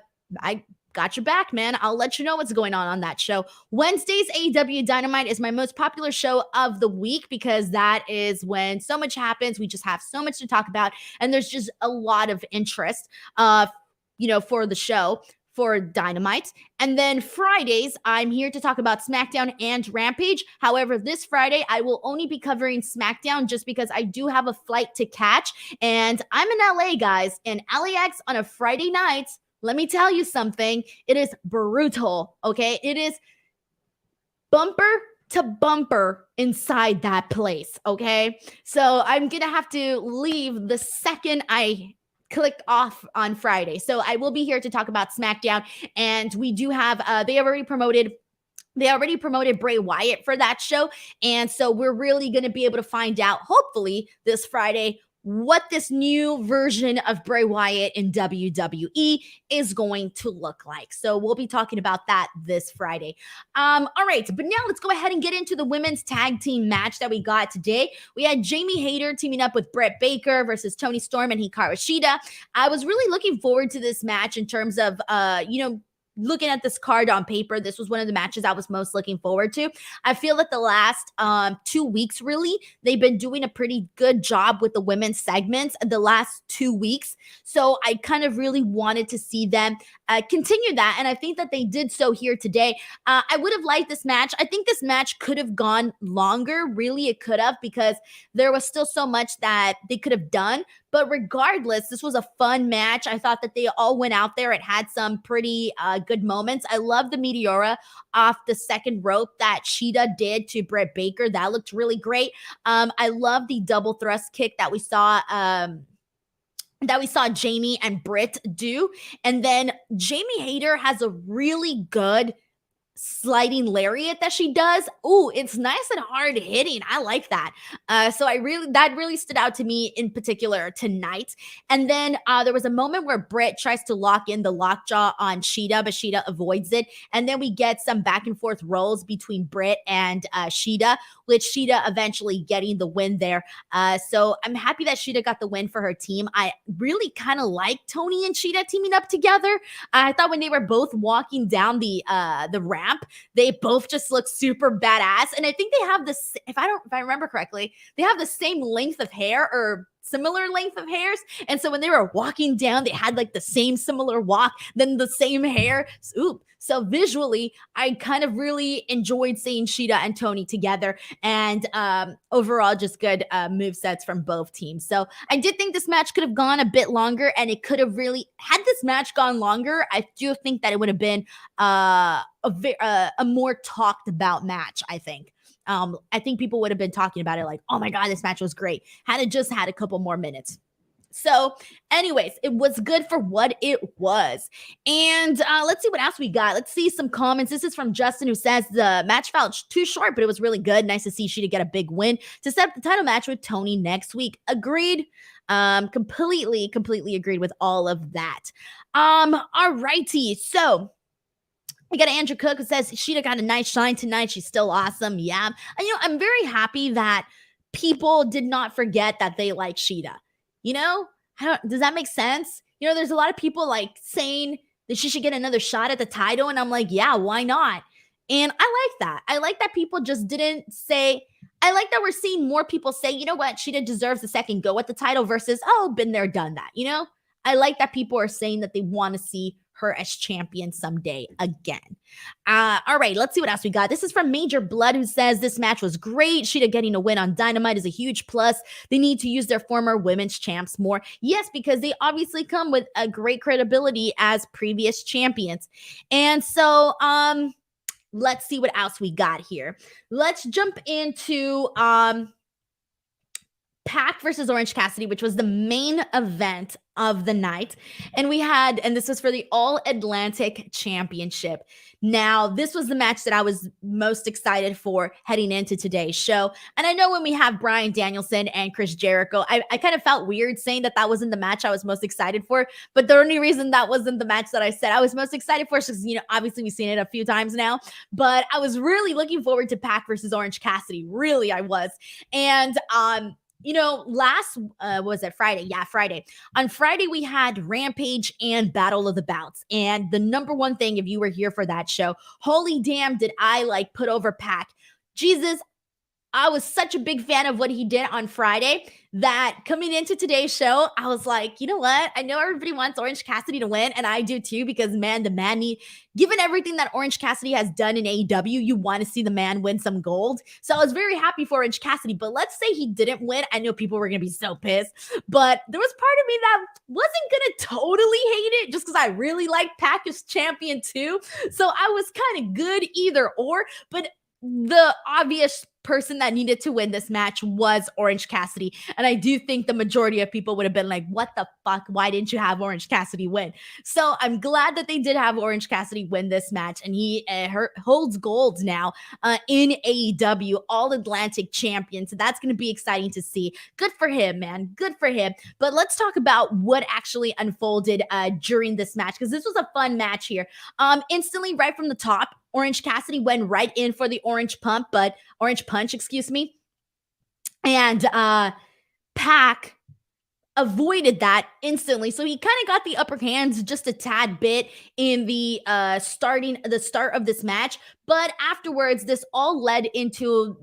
got your back, man. I'll let you know what's going on that show. Wednesdays, AEW Dynamite is my most popular show of the week because that is when so much happens. We just have so much to talk about, and there's just a lot of interest, for the show. For Dynamite. And then Fridays, I'm here to talk about SmackDown and Rampage. However, this Friday, I will only be covering SmackDown just because I do have a flight to catch. And I'm in LA, guys. And LAX on a Friday night, let me tell you something. It is brutal, okay? It is bumper to bumper inside that place, okay? So I'm going to have to leave the second I click off on Friday. So I will be here to talk about SmackDown, and we do have they already promoted Bray Wyatt for that show, and so we're really going to be able to find out hopefully this Friday what this new version of Bray Wyatt in WWE is going to look like. So we'll be talking about that this Friday. All right, but now let's go ahead and get into the women's tag team match that we got today. We had Jamie Hayter teaming up with Britt Baker versus Toni Storm and Hikaru Shida. I was really looking forward to this match in terms of, looking at this card on paper, this was one of the matches I was most looking forward to. I feel that the last 2 weeks, really, they've been doing a pretty good job with the women's segments the last 2 weeks. So I kind of really wanted to see them continue that. And I think that they did so here today. I would have liked this match. I think this match could have gone longer. Really, it could have, because there was still so much that they could have done. But regardless, this was a fun match. I thought that they all went out there and had some pretty good moments. I love the Meteora off the second rope that Shida did to Britt Baker. That looked really great. I love the double thrust kick that we saw Jamie and Britt do. And then Jamie Hayter has a really good sliding lariat that she does. Oh, it's nice and hard hitting. I like that. So that really stood out to me in particular tonight. And then there was a moment where Britt tries to lock in the lockjaw on Shida, but Shida avoids it. And then we get some back and forth rolls between Britt and Shida, with Shida eventually getting the win there. So I'm happy that Shida got the win for her team. I really kind of like Toni and Shida teaming up together. I thought when they were both walking down the ramp, they both just look super badass. And I think they have this, if I remember correctly, they have the same length of hair or similar length of hairs. And so when they were walking down, they had like the same similar walk, then the same hair. So visually, I kind of really enjoyed seeing Shida and Toni together, and overall just good movesets from both teams. So I did think this match could have gone a bit longer, and it could have really, had this match gone longer, I do think that it would have been a more talked about match, I think. I think people would have been talking about it like, oh my God, this match was great. Had it just had a couple more minutes. So anyways, it was good for what it was. And let's see what else we got. Let's see some comments. This is from Justin, who says the match felt too short, but it was really good. Nice to see Shida get a big win to set up the title match with Toni next week. Agreed. Completely agreed with all of that. All righty. So we got Andrew Cook, who says Shida got a nice shine tonight. She's still awesome. Yeah. And, I'm very happy that people did not forget that they like Shida. You know, does that make sense? You know, there's a lot of people like saying that she should get another shot at the title. And I'm like, yeah, why not? And I like that. I like that people just didn't say, I like that we're seeing more people say, you know what, Shida deserves a second go at the title versus, oh, been there, done that. You know, I like that people are saying that they want to see her as champion someday again. All right, let's see what else we got. This is from Major Blood, who says this match was great. Shida getting a win on Dynamite is a huge plus. They need to use their former women's champs more. Yes, because they obviously come with a great credibility as previous champions. And so, let's see what else we got here. Let's jump into Pac versus Orange Cassidy, which was the main event of the night. And this was for the All Atlantic Championship. Now, this was the match that I was most excited for heading into today's show. And I know when we have Bryan Danielson and Chris Jericho, I kind of felt weird saying that wasn't the match I was most excited for. But the only reason that wasn't the match that I said I was most excited for is because, you know, obviously we've seen it a few times now. But I was really looking forward to Pac versus Orange Cassidy. Really, I was. And, you know, was it Friday? Yeah, Friday. On Friday, we had Rampage and Battle of the Bouts. And the number one thing, if you were here for that show, holy damn, did I like put over Pac. Jesus, I was such a big fan of what he did on Friday that coming into today's show, I was like, you know what? I know everybody wants Orange Cassidy to win, and I do too, because man, given everything that Orange Cassidy has done in AEW, you want to see the man win some gold. So I was very happy for Orange Cassidy, but let's say he didn't win. I know people were going to be so pissed, but there was part of me that wasn't going to totally hate it just because I really like Pac as champion too. So I was kind of good either or, but the obvious person that needed to win this match was Orange Cassidy. And I do think the majority of people would have been like, what the fuck? Why didn't you have Orange Cassidy win? So I'm glad that they did have Orange Cassidy win this match. And he holds gold now in AEW, All Atlantic Champion. So that's going to be exciting to see. Good for him, man. Good for him. But let's talk about what actually unfolded during this match, because this was a fun match here. Instantly, right from the top, Orange Cassidy went right in for the orange punch, excuse me. And Pac avoided that instantly. So he kind of got the upper hand just a tad bit in the start of this match. But afterwards, this all led into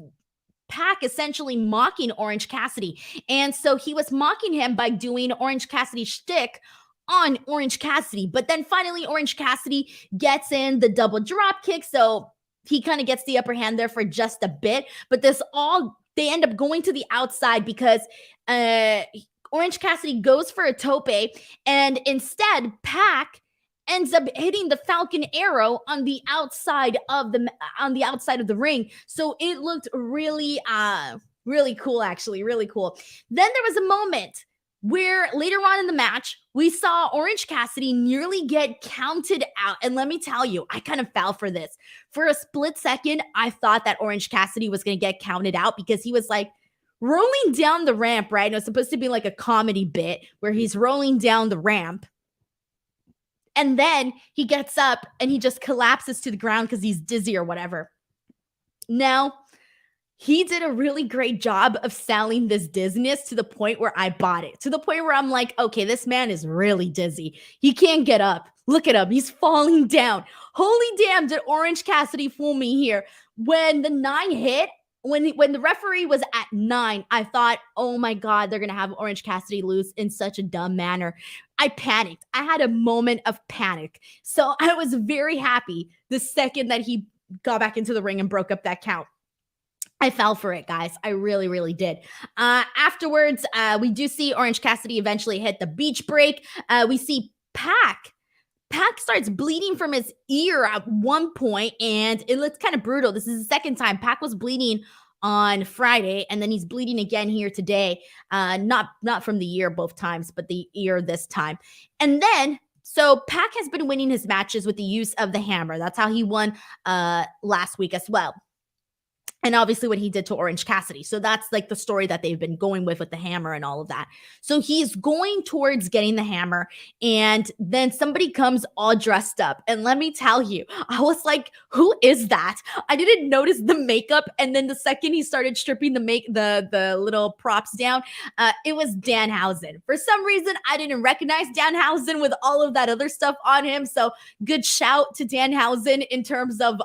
Pac essentially mocking Orange Cassidy. And so he was mocking him by doing Orange Cassidy's shtick on Orange Cassidy. But then finally, Orange Cassidy gets in the double drop kick. So he kind of gets the upper hand there for just a bit. But they end up going to the outside because Orange Cassidy goes for a tope. And instead, Pac ends up hitting the Falcon Arrow on the outside of the ring. So it looked really, really cool, actually, really cool. Then there was a moment where later on in the match, we saw Orange Cassidy nearly get counted out. And let me tell you, I kind of fell for this. For a split second, I thought that Orange Cassidy was going to get counted out because he was like rolling down the ramp, right? And it was supposed to be like a comedy bit where he's rolling down the ramp. And then he gets up and he just collapses to the ground because he's dizzy or whatever. Now, he did a really great job of selling this dizziness to the point where I bought it. To the point where I'm like, okay, this man is really dizzy. He can't get up. Look at him. He's falling down. Holy damn, did Orange Cassidy fool me here. When the 9 hit, when the referee was at 9, I thought, oh my God, they're going to have Orange Cassidy lose in such a dumb manner. I panicked. I had a moment of panic. So I was very happy the second that he got back into the ring and broke up that count. I fell for it, guys. I really, really did. Afterwards, we do see Orange Cassidy eventually hit the beach break. We see Pac. Pac starts bleeding from his ear at one point, and it looks kind of brutal. This is the second time. Pac was bleeding on Friday, and then he's bleeding again here today. Not from the ear both times, but the ear this time. And then, so Pac has been winning his matches with the use of the hammer. That's how he won last week as well. And obviously what he did to Orange Cassidy. So that's like the story that they've been going with the hammer and all of that. So he's going towards getting the hammer, and then somebody comes all dressed up. And let me tell you, I was like, who is that? I didn't notice the makeup. And then the second he started stripping the little props down, it was Danhausen. For some reason, I didn't recognize Danhausen with all of that other stuff on him. So good shout to Danhausen in terms of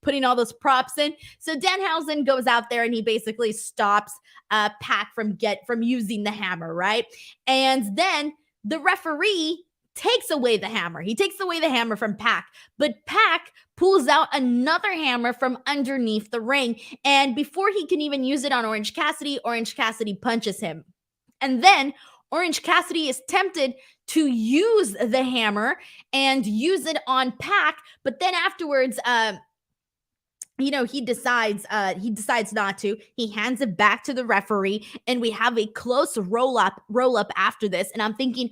putting all those props in. So Danhausen goes out there and he basically stops Pac from using the hammer, right? And then the referee takes away the hammer. He takes away the hammer from Pac, but Pac pulls out another hammer from underneath the ring. And before he can even use it on Orange Cassidy punches him. And then Orange Cassidy is tempted to use the hammer and use it on Pac, but then afterwards, he decides not to. He hands it back to the referee, and we have a close roll up after this. And I'm thinking,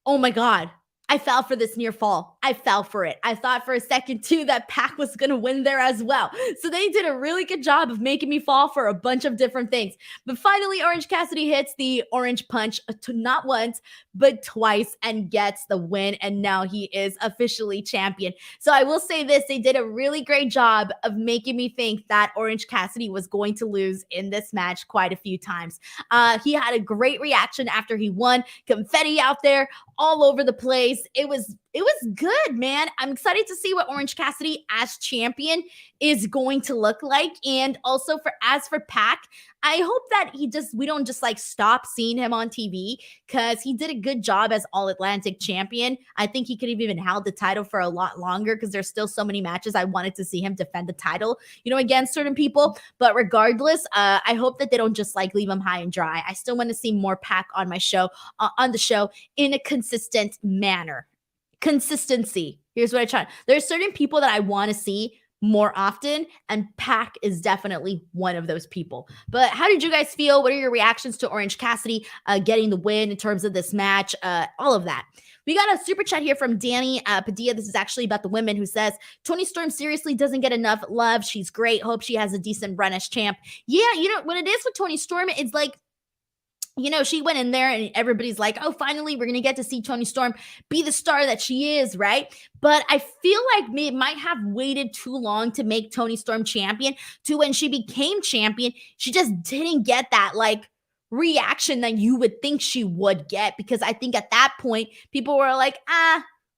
oh my God, I fell for this near fall. I fell for it. I thought for a second too that Pac was going to win there as well. So they did a really good job of making me fall for a bunch of different things. But finally, Orange Cassidy hits the orange punch not once, but twice and gets the win. And now he is officially champion. So I will say this, they did a really great job of making me think that Orange Cassidy was going to lose in this match quite a few times. He had a great reaction after he won. Confetti out there all over the place. It was good, man. I'm excited to see what Orange Cassidy as champion is going to look like. And also as for Pac, I hope that we don't just like stop seeing him on TV, because he did a good job as All Atlantic champion. I think he could have even held the title for a lot longer, because there's still so many matches I wanted to see him defend the title, against certain people. But regardless, I hope that they don't just like leave him high and dry. I still want to see more Pac on my show, on the show, in a consistent manner. Consistency. Here's what I try. There's certain people that I want to see more often, and Pac is definitely one of those people. But how did you guys feel? What are your reactions to Orange Cassidy getting the win in terms of this match? All of that. We got a super chat here from Danny Padilla. This is actually about the women, who says, Toni Storm seriously doesn't get enough love. She's great. Hope she has a decent run as champ. Yeah, what it is with Toni Storm, it's like, she went in there and everybody's like, oh, finally, we're going to get to see Toni Storm be the star that she is, right? But I feel like it might have waited too long to make Toni Storm champion, to when she became champion, she just didn't get that, reaction that you would think she would get. Because I think at that point, people were like,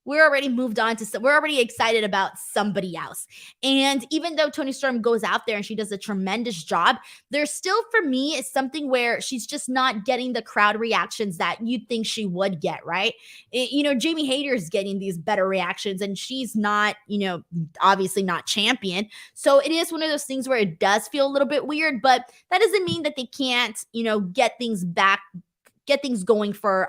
we're already moved on we're already excited about somebody else. And even though Toni Storm goes out there and she does a tremendous job, there's still, for me, is something where she's just not getting the crowd reactions that you'd think she would get, right? Jamie Hayter is getting these better reactions, and she's not, obviously not champion. So it is one of those things where it does feel a little bit weird, but that doesn't mean that they can't, get things going for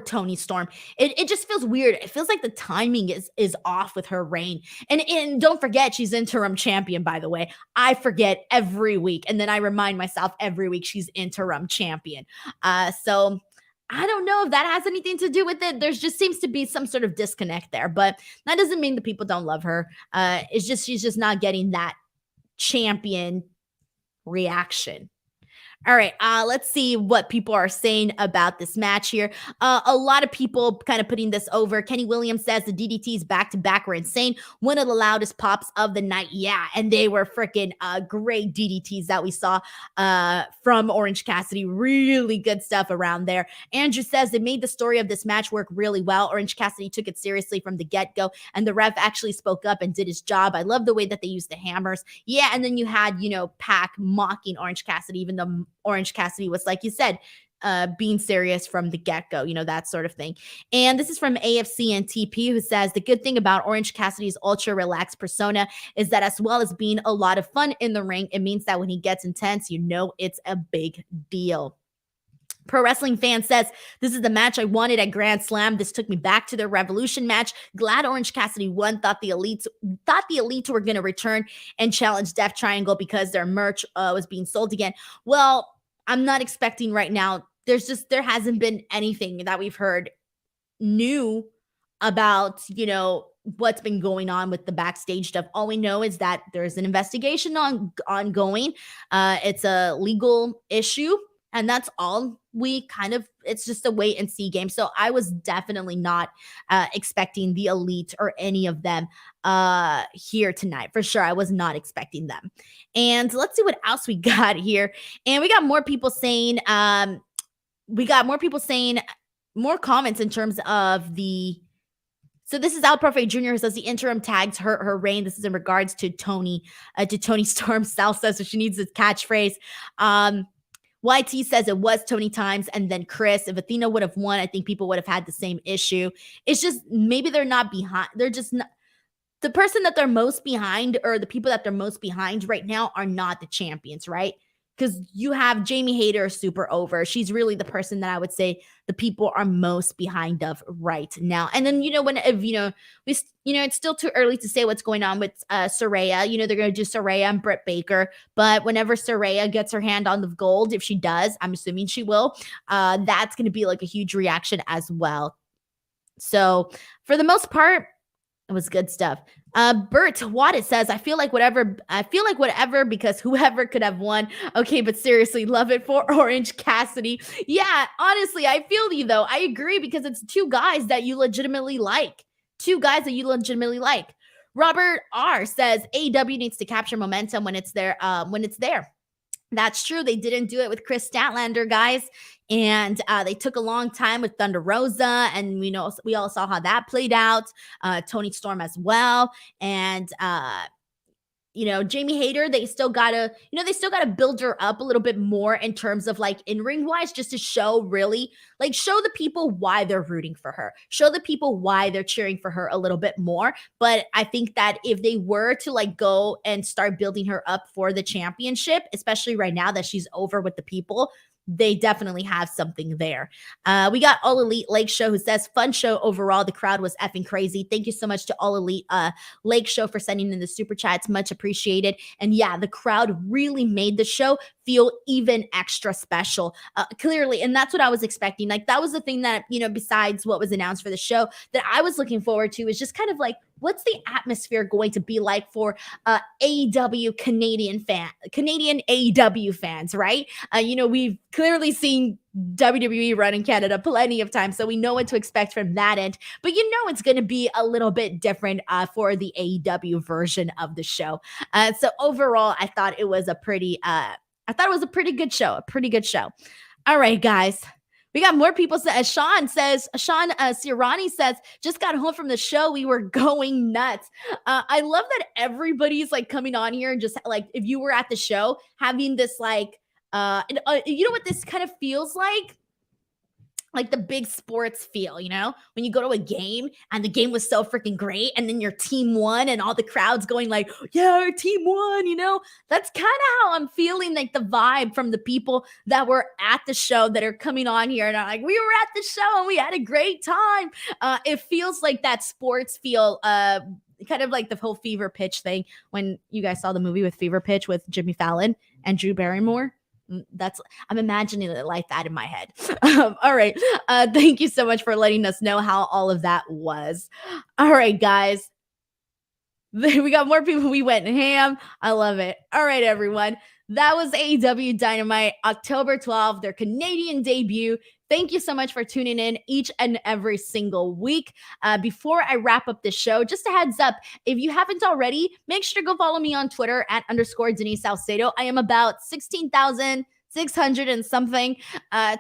Toni Storm. It just feels weird. It feels like the timing is off with her reign. And don't forget, she's interim champion, by the way. I forget every week, and then I remind myself every week she's interim champion. So I don't know if that has anything to do with it. There just seems to be some sort of disconnect there, but that doesn't mean the people don't love her. It's just she's just not getting that champion reaction. All right, let's see what people are saying about this match here. A lot of people kind of putting this over. Kenny Williams says the DDTs back-to-back were insane. One of the loudest pops of the night. Yeah, and they were freaking great DDTs that we saw from Orange Cassidy. Really good stuff around there. Andrew says they made the story of this match work really well. Orange Cassidy took it seriously from the get-go, and the ref actually spoke up and did his job. I love the way that they used the hammers. Yeah, and then you had, Pac mocking Orange Cassidy, even though Orange Cassidy was, like you said, being serious from the get-go, that sort of thing. And this is from AFC and TP, who says the good thing about Orange Cassidy's ultra relaxed persona is that, as well as being a lot of fun in the ring, it means that when he gets intense, it's a big deal. Pro Wrestling Fan says, this is the match I wanted at Grand Slam. This took me back to the Revolution match. Glad Orange Cassidy won. Thought the Elites were going to return and challenge Death Triangle because their merch was being sold again. Well, I'm not expecting right now. There hasn't been anything that we've heard new about, what's been going on with the backstage stuff. All we know is that there's an investigation ongoing. It's a legal issue, and that's all we it's just a wait and see game. So I was definitely not expecting the Elite or any of them here tonight. For sure, I was not expecting them. And let's see what else we got here. And we got more people saying, more comments in terms of the. So this is Al Profe Jr. who says the interim tags hurt her reign. This is in regards to Toni Storm Salsa, so she needs this catchphrase. YT says it was Toni times, and then Chris, if Athena would have won, I think people would have had the same issue. It's just maybe they're not behind. They're just not. The person that they're most behind, or the people that they're most behind right now, are not the champions, right? Because you have Jamie Hayter super over. She's really the person that I would say the people are most behind of right now. And then, it's still too early to say what's going on with Saraya. They're going to do Saraya and Britt Baker. But whenever Saraya gets her hand on the gold, if she does, I'm assuming she will, that's going to be like a huge reaction as well. So for the most part, it was good stuff. Bert Watt says, I feel like whatever because whoever could have won. Okay, but seriously, love it for Orange Cassidy. Yeah, honestly, I feel you though. I agree because it's two guys that you legitimately like. Robert R says AEW needs to capture momentum when it's there. That's true. They didn't do it with Chris Statlander, guys. And they took a long time with Thunder Rosa. And we all saw how that played out. Toni Storm as well. And, Jamie Hayter, they still gotta build her up a little bit more in terms of like in-ring wise, just to show the people why they're rooting for her, show the people why they're cheering for her a little bit more. But I think that if they were to like go and start building her up for the championship, especially right now that she's over with the people, they definitely have something there. We got All Elite Lake Show who says, fun show overall. The crowd was effing crazy. Thank you so much to All Elite Lake Show for sending in the super chats. Much appreciated. And yeah, the crowd really made the show feel even extra special, clearly. And that's what I was expecting. Like that was the thing that, besides what was announced for the show that I was looking forward to, is just kind of like, what's the atmosphere going to be like for AEW Canadian AEW fans, right? We've clearly seen WWE run in Canada plenty of times, so we know what to expect from that end. But it's going to be a little bit different for the AEW version of the show. So overall, I thought it was a pretty good show. All right, guys. We got more people. Sean Sirani says, just got home from the show. We were going nuts. I love that everybody's like coming on here and just like, if you were at the show, having this like, you know what this kind of feels like? Like the big sports feel, when you go to a game and the game was so freaking great and then your team won and all the crowd's going like, yeah, our team won, that's kind of how I'm feeling, like the vibe from the people that were at the show that are coming on here and are like, we were at the show and we had a great time. It feels like that sports feel, kind of like the whole Fever Pitch thing when you guys saw the movie with Fever Pitch with Jimmy Fallon and Drew Barrymore. I'm imagining it like that in my head. All right. Thank you so much for letting us know how all of that was. All right, guys. We got more people. We went ham. I love it. All right, everyone. That was AEW Dynamite, October 12th, their Canadian debut. Thank you so much for tuning in each and every single week. Before I wrap up the show, just a heads up, if you haven't already, make sure to go follow me on Twitter at _ Denise Salcedo. I am about 16,600 and something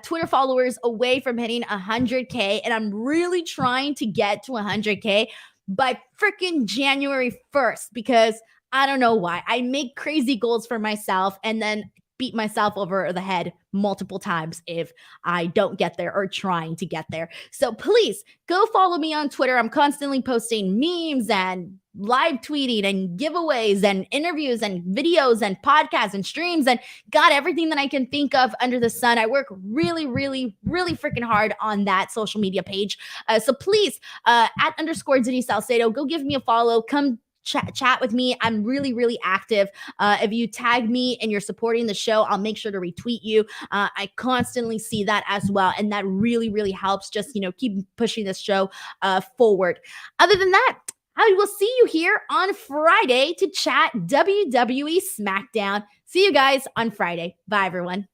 Twitter followers away from hitting 100K, and I'm really trying to get to 100K by freaking January 1st, because I don't know why. I make crazy goals for myself and then beat myself over the head multiple times if I don't get there or trying to get there. So please go follow me on Twitter. I'm constantly posting memes and live tweeting and giveaways and interviews and videos and podcasts and streams and got everything that I can think of under the sun. I work really, really, really freaking hard on that social media page. So please, at _ Denise Salcedo, go give me a follow. Come chat with me. I'm really, really active. If you tag me and you're supporting the show, I'll make sure to retweet you. I constantly see that as well. And that really, really helps just, keep pushing this show forward. Other than that, I will see you here on Friday to chat WWE SmackDown. See you guys on Friday. Bye, everyone.